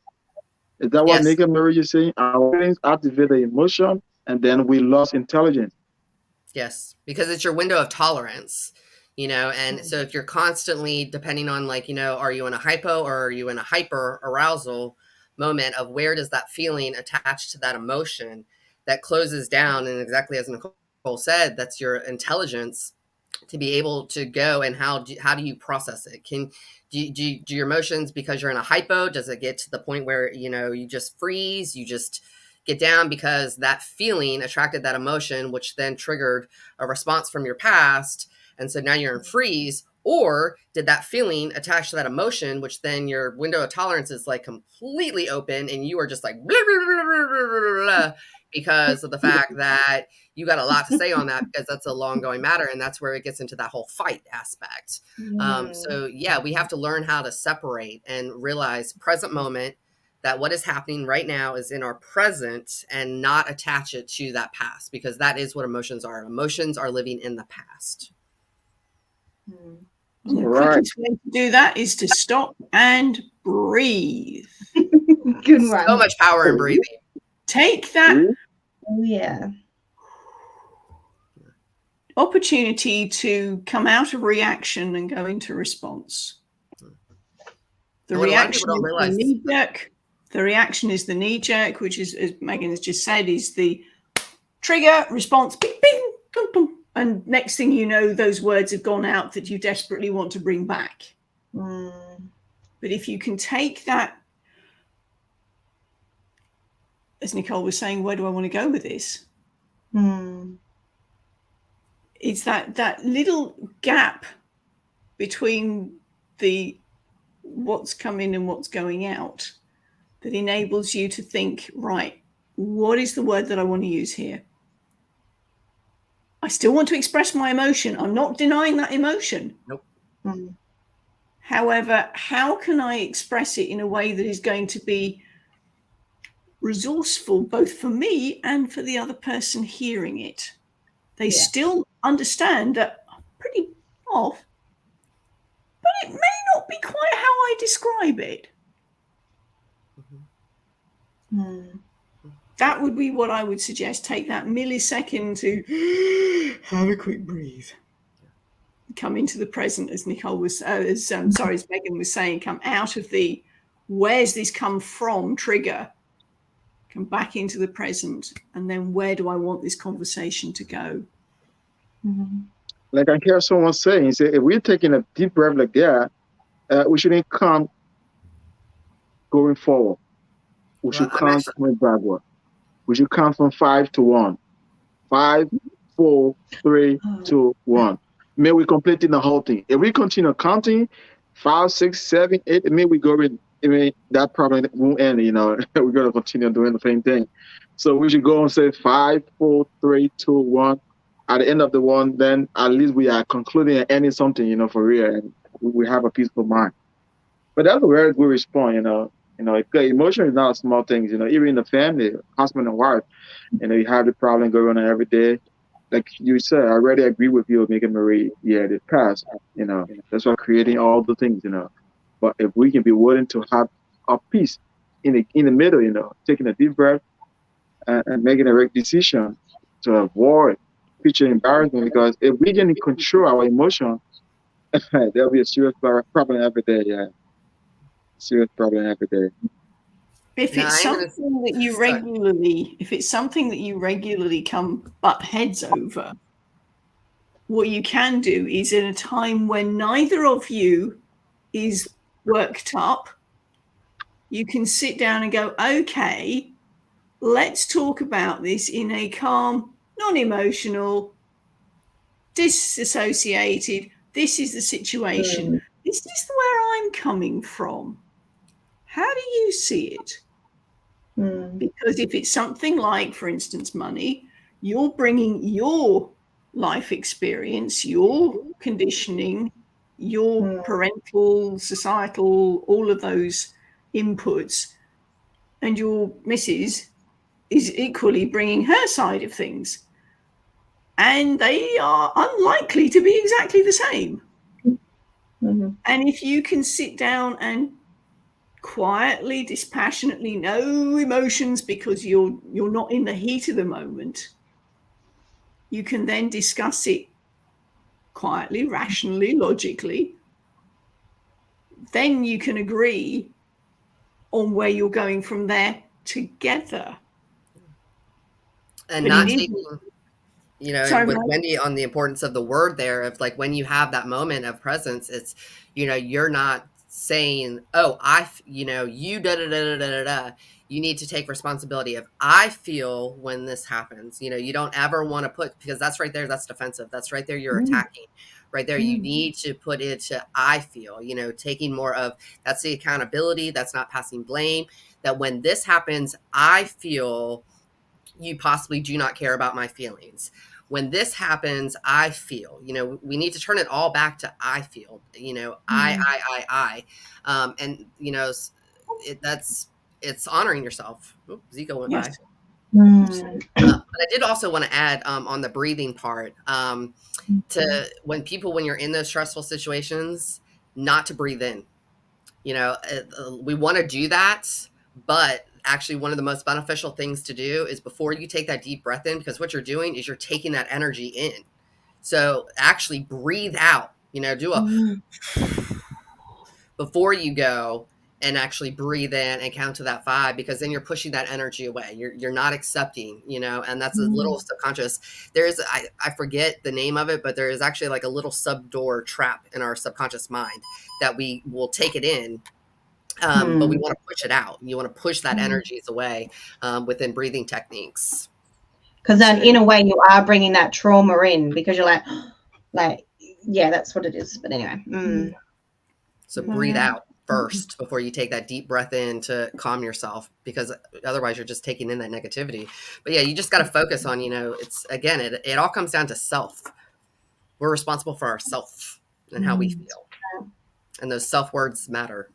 Is that what Nick and Mary you're saying? Our feelings activate the emotion, and then we lost intelligence. Yes, because it's your window of tolerance, and so if you're constantly, depending on are you in a hypo or are you in a hyper arousal moment of where does that feeling attach to that emotion that closes down, and exactly as Nicole said, that's your intelligence to be able to go, and how do you process it? Do your emotions, because you're in a hypo, does it get to the point where, you just freeze, you just get down because that feeling attracted that emotion, which then triggered a response from your past, and so now you're in freeze? Or did that feeling attach to that emotion, which then your window of tolerance is like completely open, and you are just like blah, blah, blah, blah, blah, blah, because of the fact that you got a lot to say on that, because that's a long going matter, and that's where it gets into that whole fight aspect. So yeah, we have to learn how to separate and realize present moment, that what is happening right now is in our present, and not attach it to that past, because that is what emotions are. Emotions are living in the past. And the quickest way to do that is to stop and breathe. Good one. So much power in breathing. Take that opportunity to come out of reaction and go into response. The reaction is the knee jerk. The reaction is the knee jerk, which is, as Megan has just said, is the trigger response. Bing, bing, boom, boom. And next thing you know, those words have gone out that you desperately want to bring back. But if you can take that, as Nicole was saying, where do I want to go with this? It's that little gap between the what's coming and what's going out that enables you to think, right, what is the word that I want to use here? I still want to express my emotion. I'm not denying that emotion. Nope. However, how can I express it in a way that is going to be resourceful, both for me and for the other person hearing it? They still understand that I'm pretty off, but it may not be quite how I describe it. That would be what I would suggest. Take that millisecond to have a quick breathe. Come into the present, as Nicole was, as Megan was saying, come out of the where's this come from trigger, come back into the present, and then where do I want this conversation to go? Like I hear someone saying, if we're taking a deep breath like that, we shouldn't count going forward. We should count coming backward. We should count from 5 to 1. 5, 4, 3, 2, 1. May we complete the whole thing. If we continue counting 5, 6, 7, 8, it may we go in. That problem won't end. We're gonna continue doing the same thing. So we should go and say 5, 4, 3, 2, 1. At the end of the one, then at least we are concluding and ending something, for real, and we have a peaceful mind. But that's a very good response. Emotion is not a small thing. Even in the family, husband and wife, you have the problem going on every day. Like you said, I already agree with you, Megan Marie. Yeah, the past, that's why creating all the things, But if we can be willing to have a peace in the middle, taking a deep breath and making a right decision to avoid future embarrassment, because if we can control our emotion, there'll be a serious problem every day. Yeah, serious problem every day. If it's something that you regularly come butt heads over, what you can do is, in a time when neither of you is worked up, you can sit down and go, okay, let's talk about this in a calm, non-emotional, disassociated, this is the situation. This is where I'm coming from. How do you see it? Because if it's something like, for instance, money, you're bringing your life experience, your conditioning, your parental, societal, all of those inputs, and your missus is equally bringing her side of things. And they are unlikely to be exactly the same. And if you can sit down and quietly, dispassionately, no emotions, because you're not in the heat of the moment, you can then discuss it quietly, rationally, logically. Then you can agree on where you're going from there together. And not taking you know, Sorry, and with Mike. Wendy on the importance of the word there, of like when you have that moment of presence, it's, you know, you're not saying, oh, you know, you da da da da da da. You need to take responsibility of, I feel when this happens. You know, you don't ever want to put, because that's right there, that's defensive. That's right there, you're attacking. Right there, you need to put it to, I feel, you know, taking more of, that's the accountability, that's not passing blame. That when this happens, I feel you possibly do not care about my feelings. When this happens, I feel, you know, we need to turn it all back to I feel, you know, I. And, you know, it's honoring yourself. Oop, Zico went by. But I did also want to add on the breathing part, to when you're in those stressful situations, not to breathe in. You know, we want to do that, but actually one of the most beneficial things to do is before you take that deep breath in, because what you're doing is you're taking that energy in. So actually breathe out, you know, do a before you go, and actually breathe in and count to that 5, because then you're pushing that energy away. You're not accepting, you know, and that's a little subconscious. There's, I forget the name of it, but there is actually like a little subdoor trap in our subconscious mind that we will take it in. But we want to push it out. You want to push that energies away within breathing techniques. Because then in a way you are bringing that trauma in, because you're like, yeah, that's what it is. But anyway. So breathe out first before you take that deep breath in to calm yourself, because otherwise you're just taking in that negativity. But yeah, you just got to focus on, you know, it's, again, it all comes down to self. We're responsible for ourself and how we feel. And those self words matter.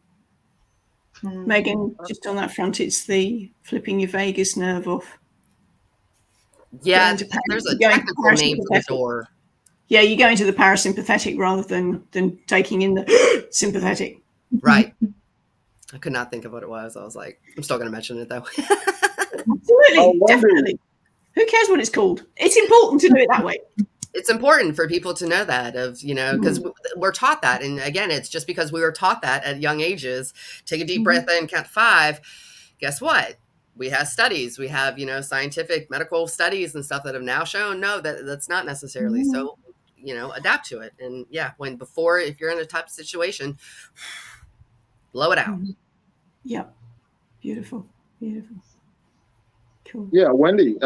Megan, just on that front, it's the flipping your vagus nerve off. Yeah, there's a technical name for the door. Yeah, you go into the parasympathetic rather than taking in the sympathetic. Right. I could not think of what it was. I was like, I'm still going to mention it though. Absolutely, definitely. Who cares what it's called? It's important to do it that way. It's important for people to know that, of, you know, because we're taught that. And again, it's just because we were taught that at young ages. Take a deep breath in, count 5. Guess what? We have studies. We have, you know, scientific medical studies and stuff that have now shown, no, that's not necessarily. So, you know, adapt to it. And yeah, if you're in a type of situation, blow it out. Yeah. Beautiful. Cool. Yeah, Wendy,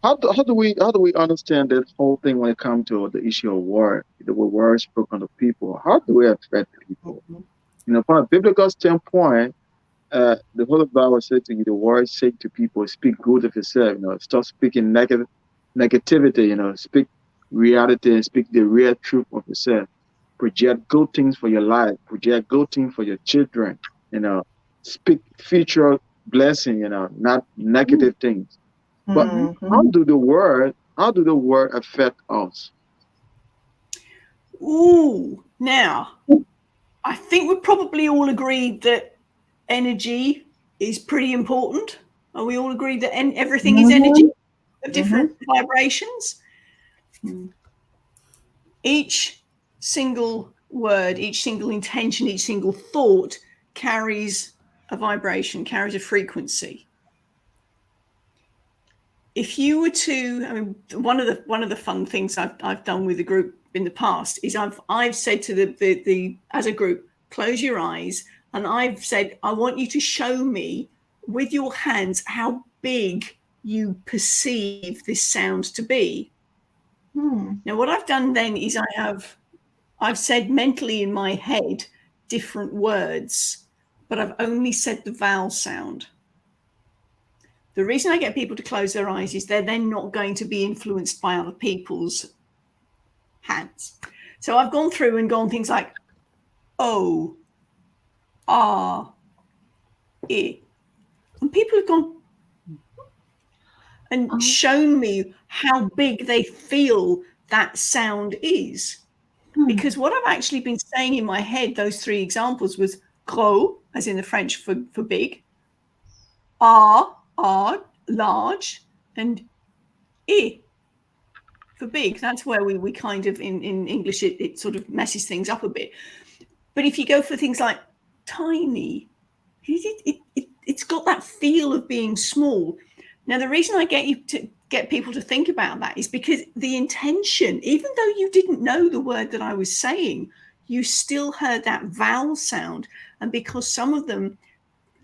how do we understand this whole thing when it comes to the issue of word, the words spoken to people? How do we affect people? You know, from a biblical standpoint, the whole Bible says to you, the words say to people, speak good of yourself. You know, stop speaking negativity. You know, speak reality and speak the real truth of yourself. Project good things for your life. Project good things for your children. You know, speak future blessing. You know, not negative things. But how do the word affect us? Now, I think we probably all agreed that energy is pretty important. Are we all agreed that everything is energy of different vibrations? Each single word, each single intention, each single thought carries a vibration, carries a frequency. If you were to, I mean, one of the fun things I've done with the group in the past is I've said to the as a group, close your eyes, and I've said, I want you to show me with your hands how big you perceive this sound to be. Now, what I've done then is I've said mentally in my head different words, but I've only said the vowel sound. The reason I get people to close their eyes is they're then not going to be influenced by other people's hands. So I've gone through and gone things like O, R, I. And people have gone and shown me how big they feel that sound is. Because what I've actually been saying in my head, those 3 examples, was gros, as in the French for big, R, large, and I for big. That's where we kind of, in English, it sort of messes things up a bit. But if you go for things like tiny, it's got that feel of being small. Now, the reason I get people to think about that is because the intention, even though you didn't know the word that I was saying, you still heard that vowel sound. And because some of them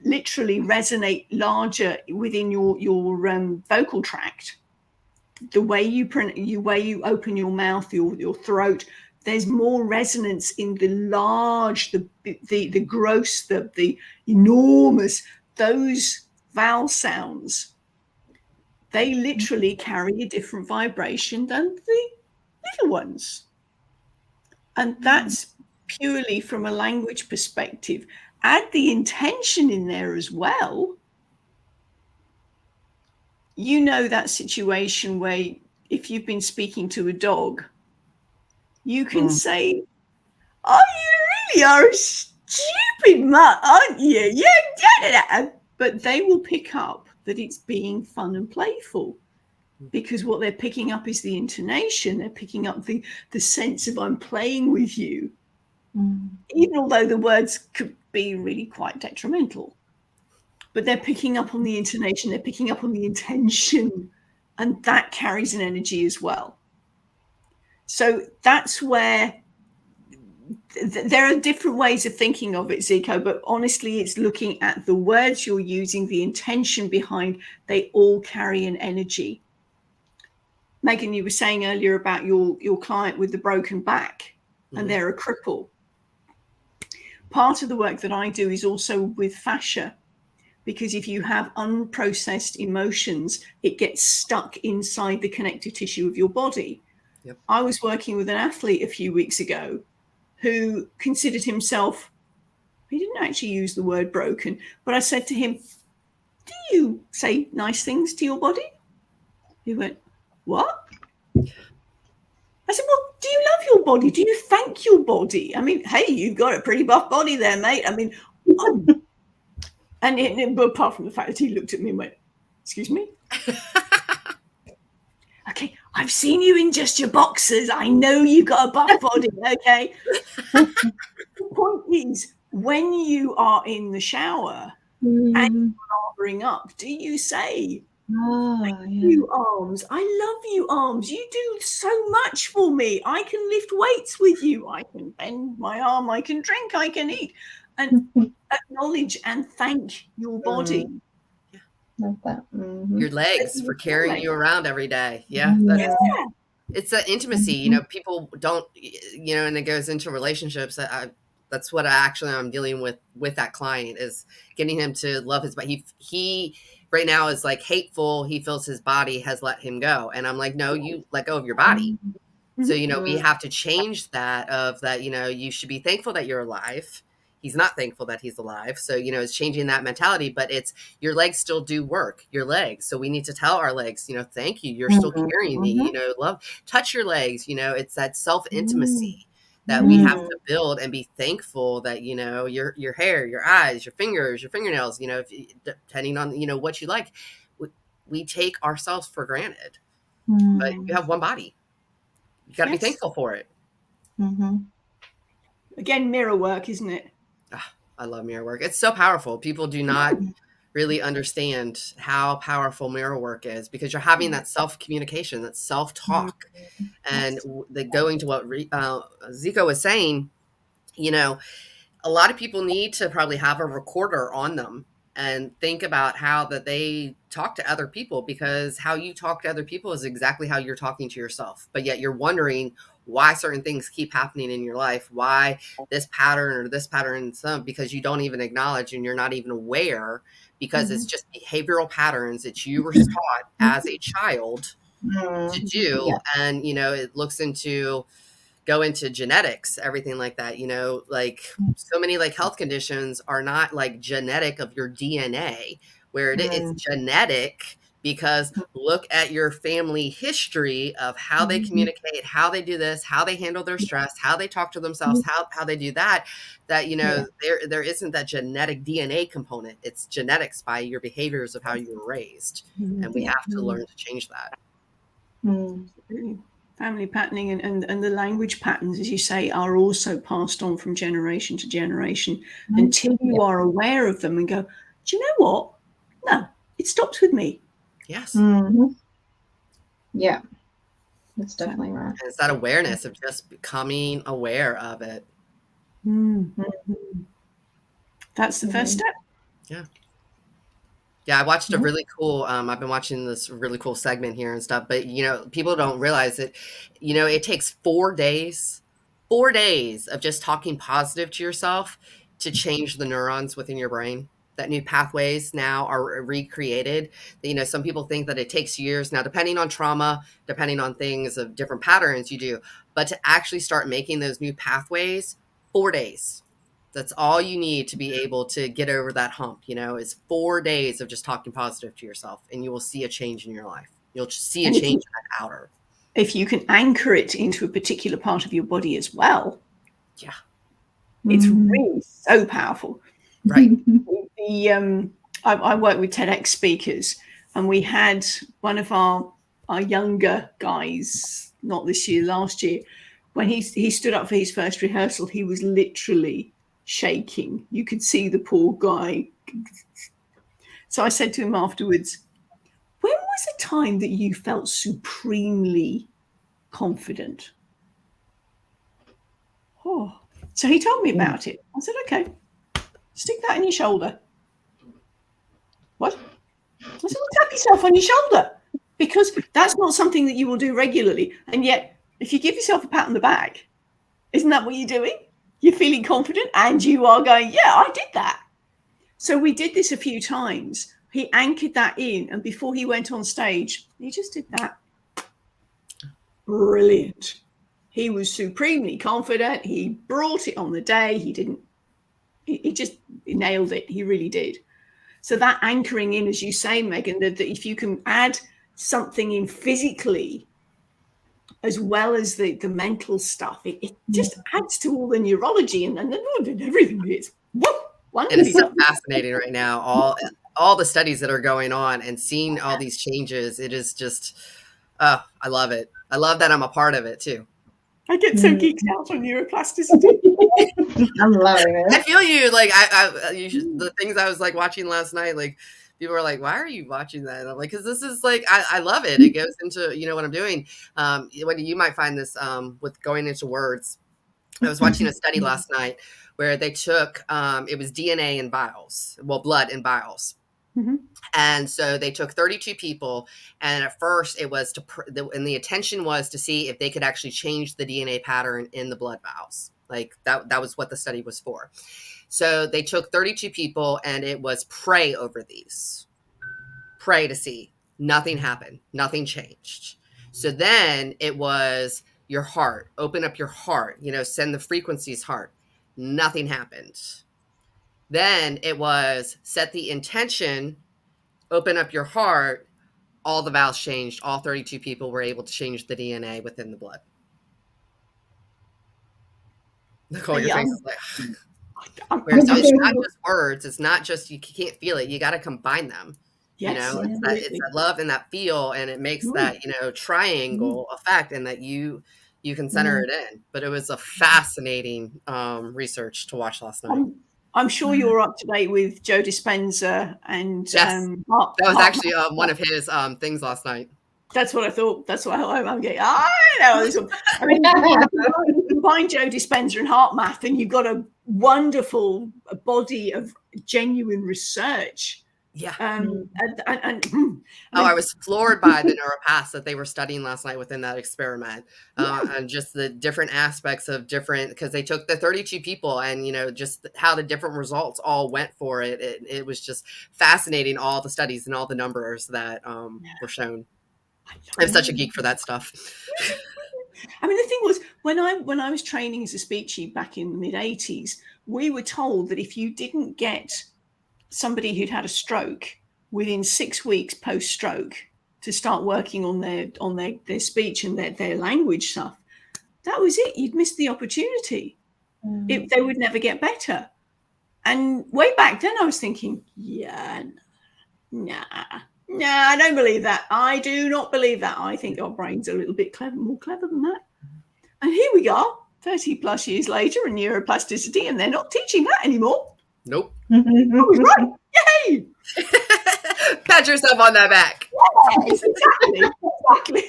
literally resonate larger within your vocal tract, the way you open your mouth, your throat, there's more resonance in the large, the gross, the enormous, those vowel sounds. They literally carry a different vibration than the little ones. And that's purely from a language perspective. Add the intention in there as well. You know that situation where if you've been speaking to a dog, you can say, "Oh, you really are a stupid mutt, aren't you? Yeah, but they will pick up that it's being fun and playful, because what they're picking up is the intonation. They're picking up the sense of I'm playing with you, even although the words could be really quite detrimental. But they're picking up on the intonation. They're picking up on the intention, and that carries an energy as well. So that's where there are different ways of thinking of it, Zico, but honestly, it's looking at the words you're using, the intention behind, they all carry an energy. Megan, you were saying earlier about your client with the broken back, and they're a cripple. Part of the work that I do is also with fascia, because if you have unprocessed emotions, it gets stuck inside the connective tissue of your body. Yep. I was working with an athlete a few weeks ago who considered himself, he didn't actually use the word broken, but I said to him, "Do you say nice things to your body?" He went, "What?" I said, "Well, do you love your body? Do you thank your body? I mean, hey, you've got a pretty buff body there, mate. I mean," and apart from the fact that he looked at me and went, "Excuse me?" "Okay, I've seen you in just your boxers. I know you've got a buff body, okay?" The point is, when you are in the shower and you're lathering up, do you say, "Thank you, arms. I love you, arms. You do so much for me. I can lift weights with you. I can bend my arm. I can drink. I can eat." And acknowledge and thank your body. Love that. Your legs for carrying you around every day. Yeah. It's that intimacy, you know, people don't, you know, and it goes into relationships. That's what I'm dealing with that client, is getting him to love his body. He right now is like hateful. He feels his body has let him go. And I'm like, no, you let go of your body. So, you know, we have to change that, you know, you should be thankful that you're alive. He's not thankful that he's alive. So, you know, it's changing that mentality, but it's your legs still do work, your legs. So we need to tell our legs, you know, thank you. You're still carrying me, you know, love, touch your legs. You know, it's that self-intimacy that we have to build, and be thankful that, you know, your hair, your eyes, your fingers, your fingernails, you know, depending on, you know, what you like, we take ourselves for granted, but you have one body. You got to be thankful for it. Again, mirror work, isn't it? I love mirror work. It's so powerful. People do not really understand how powerful mirror work is, because you're having that self-communication, that self-talk, and going to what Zico was saying, you know, a lot of people need to probably have a recorder on them and think about how that they talk to other people, because how you talk to other people is exactly how you're talking to yourself. But yet you're wondering why certain things keep happening in your life, why this pattern or this pattern, because you don't even acknowledge, and you're not even aware, because it's just behavioral patterns that you were taught as a child to do. And, you know, it go into genetics, everything like that, you know, like so many like health conditions are not like genetic of your DNA, where it's genetic, because look at your family history of how they communicate, how they do this, how they handle their stress, how they talk to themselves, how they do that, you know, there isn't that genetic DNA component. It's genetics by your behaviors of how you were raised. And we have to learn to change that. Family patterning and the language patterns, as you say, are also passed on from generation to generation until you are aware of them and go, do you know what? No, it stops with me. Yes. Mm-hmm. Yeah, that's definitely right. And it's that awareness of just becoming aware of it. Mm-hmm. That's the first step. Yeah. Yeah, I watched a really cool, I've been watching this really cool segment here and stuff, but, people don't realize it. It takes 4 days of just talking positive to yourself to change the neurons within your brain. That new pathways now are recreated. Some people think that it takes years. Now, depending on trauma, depending on things of different patterns you do, but to actually start making those new pathways, 4 days. That's all you need to be able to get over that hump, is 4 days of just talking positive to yourself, and you will see a change in your life. You'll see a change in that outer. If you can anchor it into a particular part of your body as well. Yeah. It's really so powerful. Right. I work with TEDx speakers, and we had one of our younger guys, not this year, last year, when he stood up for his first rehearsal, he was literally shaking. You could see the poor guy. So I said to him afterwards, when was a time that you felt supremely confident? Oh, so he told me about it. I said, okay, stick that in your shoulder. What? I said, well, tap yourself on your shoulder, because that's not something that you will do regularly. And yet, if you give yourself a pat on the back, isn't that what you're doing? You're feeling confident and you are going, yeah, I did that. So we did this a few times. He anchored that in, and before he went on stage, he just did that. Brilliant. He was supremely confident. He brought it on the day. He just nailed it. He really did. So that anchoring in, as you say, Megan, that if you can add something in physically as well as the mental stuff, it just adds to all the neurology and everything is wonderful. And it's so fascinating right now, all the studies that are going on and seeing all these changes. It is just, I love it. I love that I'm a part of it too. I get so geeked out on neuroplasticity. I'm loving it. I feel you. Like the things I was like watching last night, like people were like, why are you watching that? And I'm like, because this is like, I love it. It goes into, what I'm doing. Wendy, you might find this with going into words. I was watching a study last night where they took, it was DNA and vials, blood and vials. Mm-hmm. And so they took 32 people, and at first it was and the intention was to see if they could actually change the DNA pattern in the blood vials. Like that was what the study was for. So they took 32 people, and it was pray over these. Pray to see. Nothing happened. Nothing changed. So then it was your heart. Open up your heart. Send the frequencies heart. Nothing happened. Then it was set the intention, open up your heart. All the valves changed. All 32 people were able to change the DNA within the blood. Nicole, your face is like, so it's not just words. It's not just, you can't feel it. You got to combine them. Yes, it's that love and that feel, and it makes that, triangle effect, and that you can center it in. But it was a fascinating research to watch last night. I'm sure you're up to date with Joe Dispenza and yes. That was actually one of his things last night. That's what I thought. That's what I'm getting. I know this one. I mean, you combine Joe Dispenza and heart math, and you've got a wonderful body of genuine research. Yeah. I was floored by the neuropaths that they were studying last night within that experiment, and just the different aspects of because they took the 32 people, and just how the different results all went for it. It was just fascinating, all the studies and all the numbers that were shown. I'm such a geek for that stuff. I mean, the thing was, when I was training as a speechy back in the mid 80s, we were told that if you didn't get somebody who'd had a stroke within 6 weeks post-stroke to start working on their speech and their language stuff, that was it. You'd missed the opportunity. They would never get better. And way back then I was thinking, I don't believe that. I do not believe that. I think our brains are a little bit more clever than that. And here we are, 30 plus years later, and neuroplasticity, and they're not teaching that anymore. Nope. I was right. Yay! Pat yourself on that back. Yes, exactly.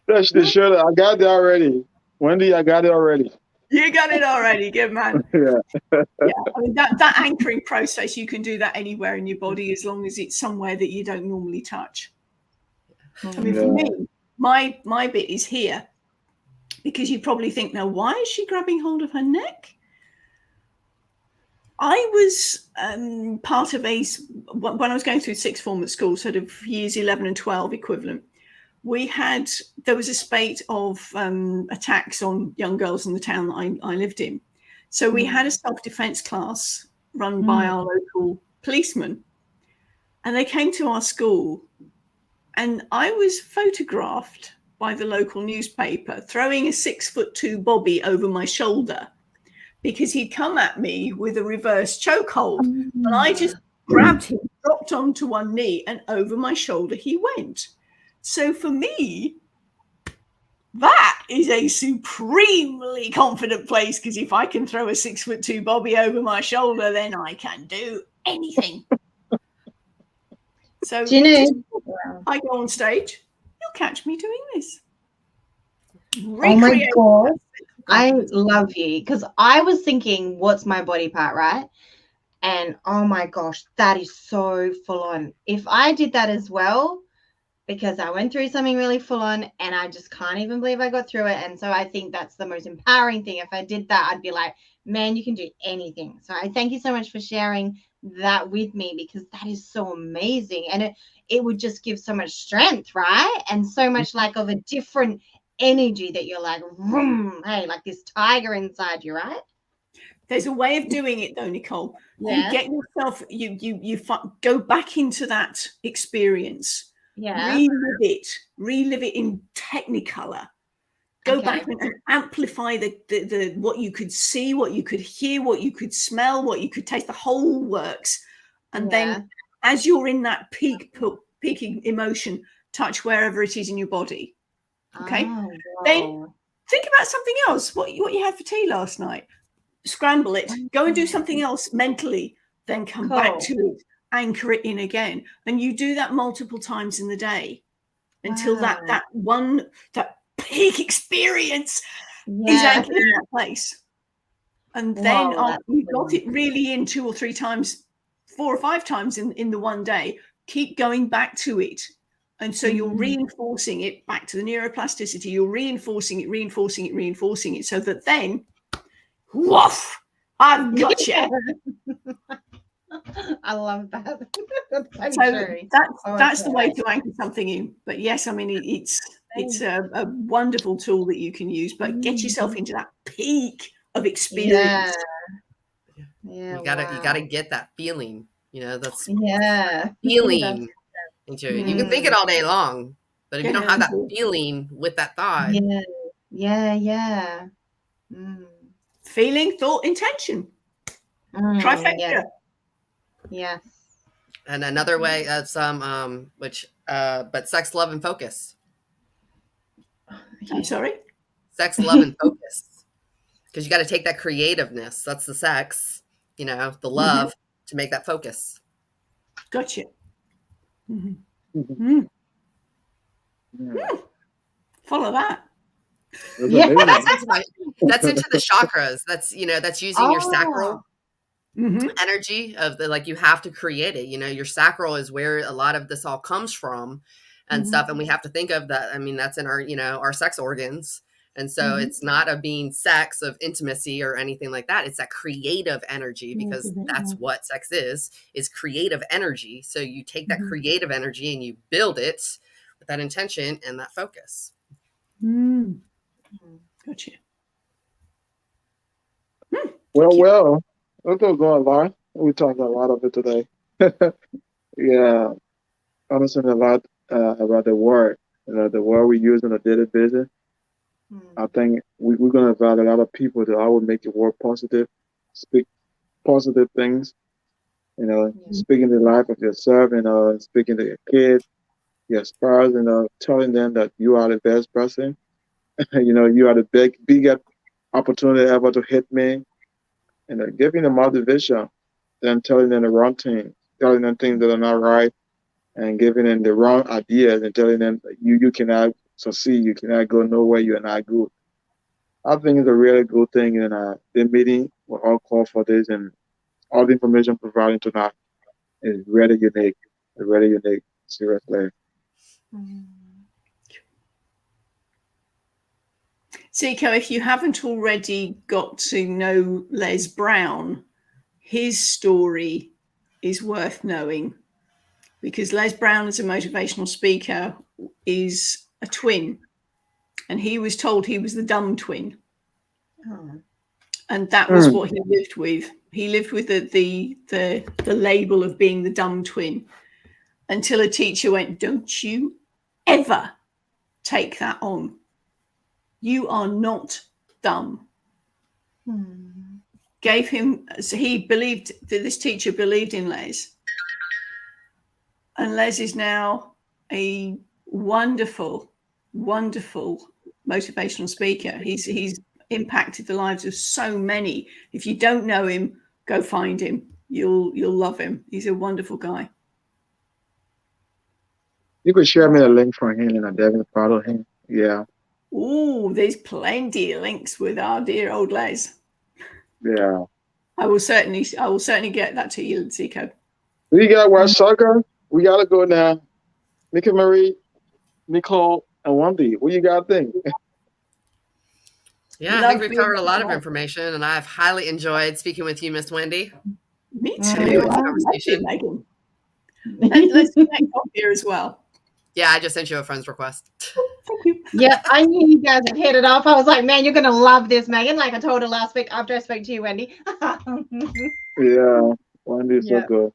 That's the show. I got it already. Wendy, I got it already. You got it already. Good man. Yeah. Yeah, I mean that anchoring process, you can do that anywhere in your body as long as it's somewhere that you don't normally touch. I mean, for me, my bit is here, because you probably think, now, why is she grabbing hold of her neck? I was part of when I was going through sixth form at school, sort of years 11 and 12 equivalent. There was a spate of attacks on young girls in the town that I lived in. So we had a self-defense class run by our local policeman, and they came to our school, and I was photographed by the local newspaper throwing a 6'2" Bobby over my shoulder, because he'd come at me with a reverse chokehold, and I just grabbed him, dropped onto one knee, and over my shoulder he went. So for me, that is a supremely confident place, because if I can throw a 6'2" Bobby over my shoulder, then I can do anything. So Do you know, I go on stage, you'll catch me doing this. oh my God, I love you, because I was thinking, what's my body part, right? And oh my gosh, that is so full on. If I did that as well, because I went through something really full on and I just can't even believe I got through it. And so I think that's the most empowering thing. If I did that, I'd be like, man, you can do anything. So I thank you so much for sharing that with me, because that is so amazing. And it would just give so much strength, right? And so much like of a different energy that you're like, vroom, hey, like this tiger inside you, right? There's a way of doing it though, Nicole. Yeah. You get yourself, you go back into that experience. Yeah. Relive it in Technicolor. Go back and amplify the what you could see, what you could hear, what you could smell, what you could taste, the whole works. And then as you're in that peaking emotion, touch wherever it is in your body. Okay. Oh, then think about something else. What you had for tea last night. Scramble it. Go and do something else mentally. Then come back to it. Anchor it in again. And you do that multiple times in the day until that peak experience is anchored in that place. And then you've got it really in 2 or 3 times, 4 or 5 times in the one day. Keep going back to it. And so you're reinforcing it back to the neuroplasticity. You're reinforcing it so that then, woof, I've got you. I love that. That's the way to anchor something in. But yes, I mean it's a wonderful tool that you can use. But get yourself into that peak of experience. Yeah, you gotta get that feeling. That's feeling into it. You can think it all day long, but if you don't have that feeling with that thought, feeling, thought, intention. Trifecta. Yes. And another way of some but sex, love, and focus. I'm sorry? Sex, love, and focus. Because you got to take that creativeness. That's the sex, the love to make that focus. Gotcha. Follow that. That's into the chakras. That's using your sacral energy of you have to create it. Your sacral is where a lot of this all comes from and stuff. And we have to think of that. I mean, that's in our, our sex organs. And so it's not a being sex of intimacy or anything like that. It's that creative energy, because that's what sex is creative energy. So you take that creative energy and you build it with that intention and that focus. Gotcha. Well, we're going to go a lot. We talked a lot of it today. Yeah, understand a lot about the word, the word we use on a daily basis. I think we're going to invite a lot of people that I would make the word positive, speak positive things, speaking the life of yourself, speaking to your kids, your spouse, telling them that you are the best person. You are the biggest opportunity ever to hit me, giving them motivation, then telling them the wrong thing. telling them things that are not right, and giving them the wrong ideas and telling them that you cannot succeed, you cannot go nowhere, you are not good. I think it's a really good thing, and the meeting will all call for this, and all the information provided tonight is really unique. It's really unique, seriously. Zico, if you haven't already got to know Les Brown, his story is worth knowing, because Les Brown, as a motivational speaker, is a twin, and he was told he was the dumb twin. And that was what he lived with. He lived with the label of being the dumb twin, until a teacher went, "Don't you ever take that on. You are not dumb." Gave him, so he believed that this teacher believed in Les. And Les is now a wonderful, wonderful motivational speaker. He's impacted the lives of so many. If you don't know him, go find him. You'll love him. He's a wonderful guy. You could share me a link from him, and I definitely follow him. Yeah. Oh, there's plenty of links with our dear old Les. Yeah. I will certainly get that to you, Zico. We got watch soccer. We gotta go now. Nikki Marie, Nicole, and Wendy. What you got to think? Yeah, I think we've covered a lot of information, and I've highly enjoyed speaking with you, Miss Wendy. Me too. Conversation. Megan. Let's connect up here as well. Yeah, I just sent you a friend's request. Thank you. Yeah, I knew you guys had hit it off. I was like, man, you're going to love this, Megan. Like I told her last week after I spoke to you, Wendy. Yeah, Wendy's so good.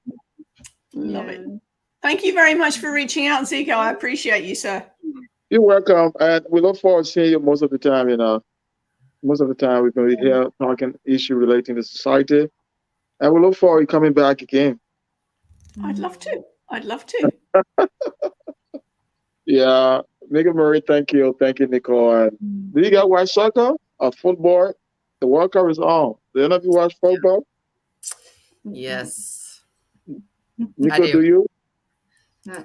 Love it. Thank you very much for reaching out, Zico. I appreciate you, sir. You're welcome. And we look forward to seeing you most of the time, Most of the time we're going to be here talking issue relating to society. And we look forward to coming back again. I'd love to. Yeah. Megan Marie, thank you. Thank you, Nicole. And do you guys watch soccer or football? The World Cup is on. Do any of you watch football? Yes. Nicole, do you?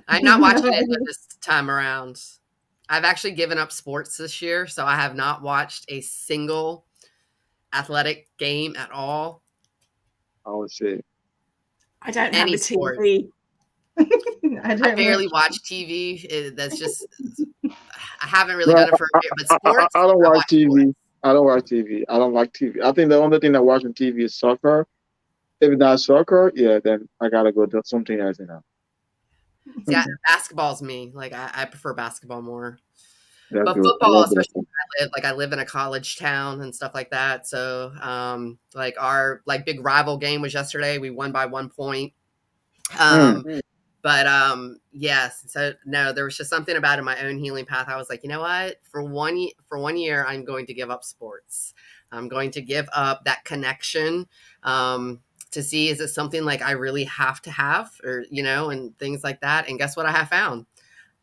I'm not watching it this time around. I've actually given up sports this year, so I have not watched a single athletic game at all. I would say. I don't have a TV. I barely watch TV. That's just, I haven't really done it for a bit, but sports. I don't watch TV. Sports. I don't watch TV. I don't like TV. I think the only thing I watch on TV is soccer. If it's not soccer, yeah, then I gotta go do something else, Yeah, basketball's me. Like I prefer basketball more. That's but good. football, especially where I live in a college town and stuff like that. So like our big rival game was yesterday. We won by 1 point. But yes, so no, there was just something about in my own healing path. I was like, you know what? For one year, I'm going to give up sports. I'm going to give up that connection to see, is it something like I really have to have, or, and things like that. And guess what I have found?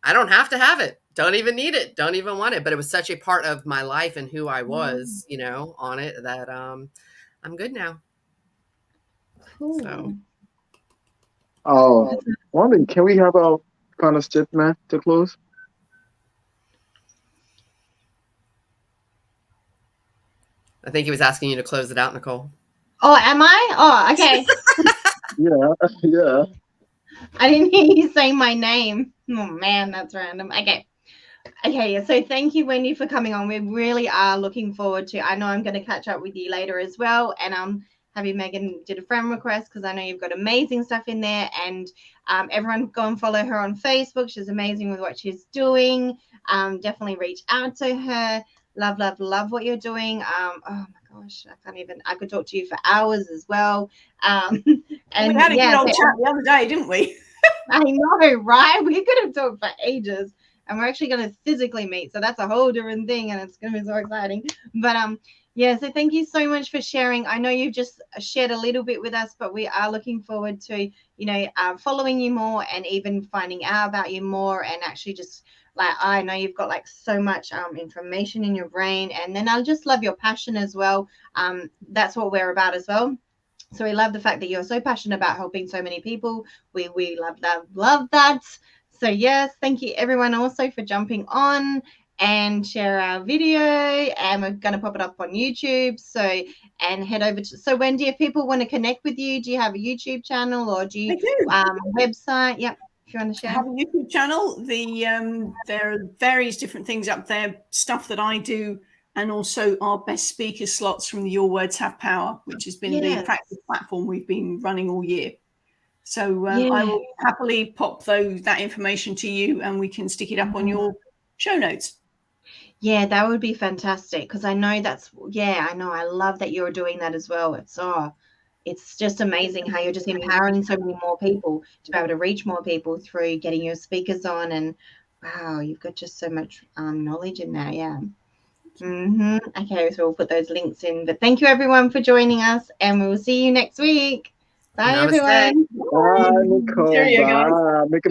I don't have to have it. Don't even need it. Don't even want it. But it was such a part of my life and who I was, on it, that I'm good now. Cool. So. Oh, Wendy, can we have a kind of statement to close? I think he was asking you to close it out, Nicole. Oh, am I? Oh, okay. Yeah. I didn't hear you say my name. Oh, man, that's random. Okay, so thank you, Wendy, for coming on. We really are looking forward to, I know I'm going to catch up with you later as well. And having Megan did a friend request, because I know you've got amazing stuff in there. And everyone go and follow her on Facebook. She's amazing with what she's doing. Definitely reach out to her. Love what you're doing. Oh my gosh, I could talk to you for hours as well. And we had a good old chat the other day, didn't we? I know, right? We could have talked for ages, and we're actually going to physically meet, so that's a whole different thing, and it's going to be so exciting. But so thank you so much for sharing. I know you've just shared a little bit with us, but we are looking forward to following you more, and even finding out about you more, and actually just I know you've got so much information in your brain, and then I just love your passion as well. That's what we're about as well. So we love the fact that you're so passionate about helping so many people. We love that. So yes, thank you everyone also for jumping on and share our video, and we're going to pop it up on YouTube. So, and head over to, so Wendy, if people want to connect with you, do you have a YouTube channel or do you website? Yep. If you want to share. I have a YouTube channel. There are various different things up there, stuff that I do, and also our best speaker slots from the Your Words Have Power, which has been the practice platform we've been running all year. So I will happily pop that information to you, and we can stick it up on your show notes. Yeah, that would be fantastic, because I know I love that you're doing that as well. It's just amazing how you're just empowering so many more people to be able to reach more people through getting your speakers on. And wow, you've got just so much knowledge in there. Yeah. Okay, so we'll put those links in. But thank you everyone for joining us, and we will see you next week. Bye, Namaste. everyone. Bye, Nicole. Bye. Make a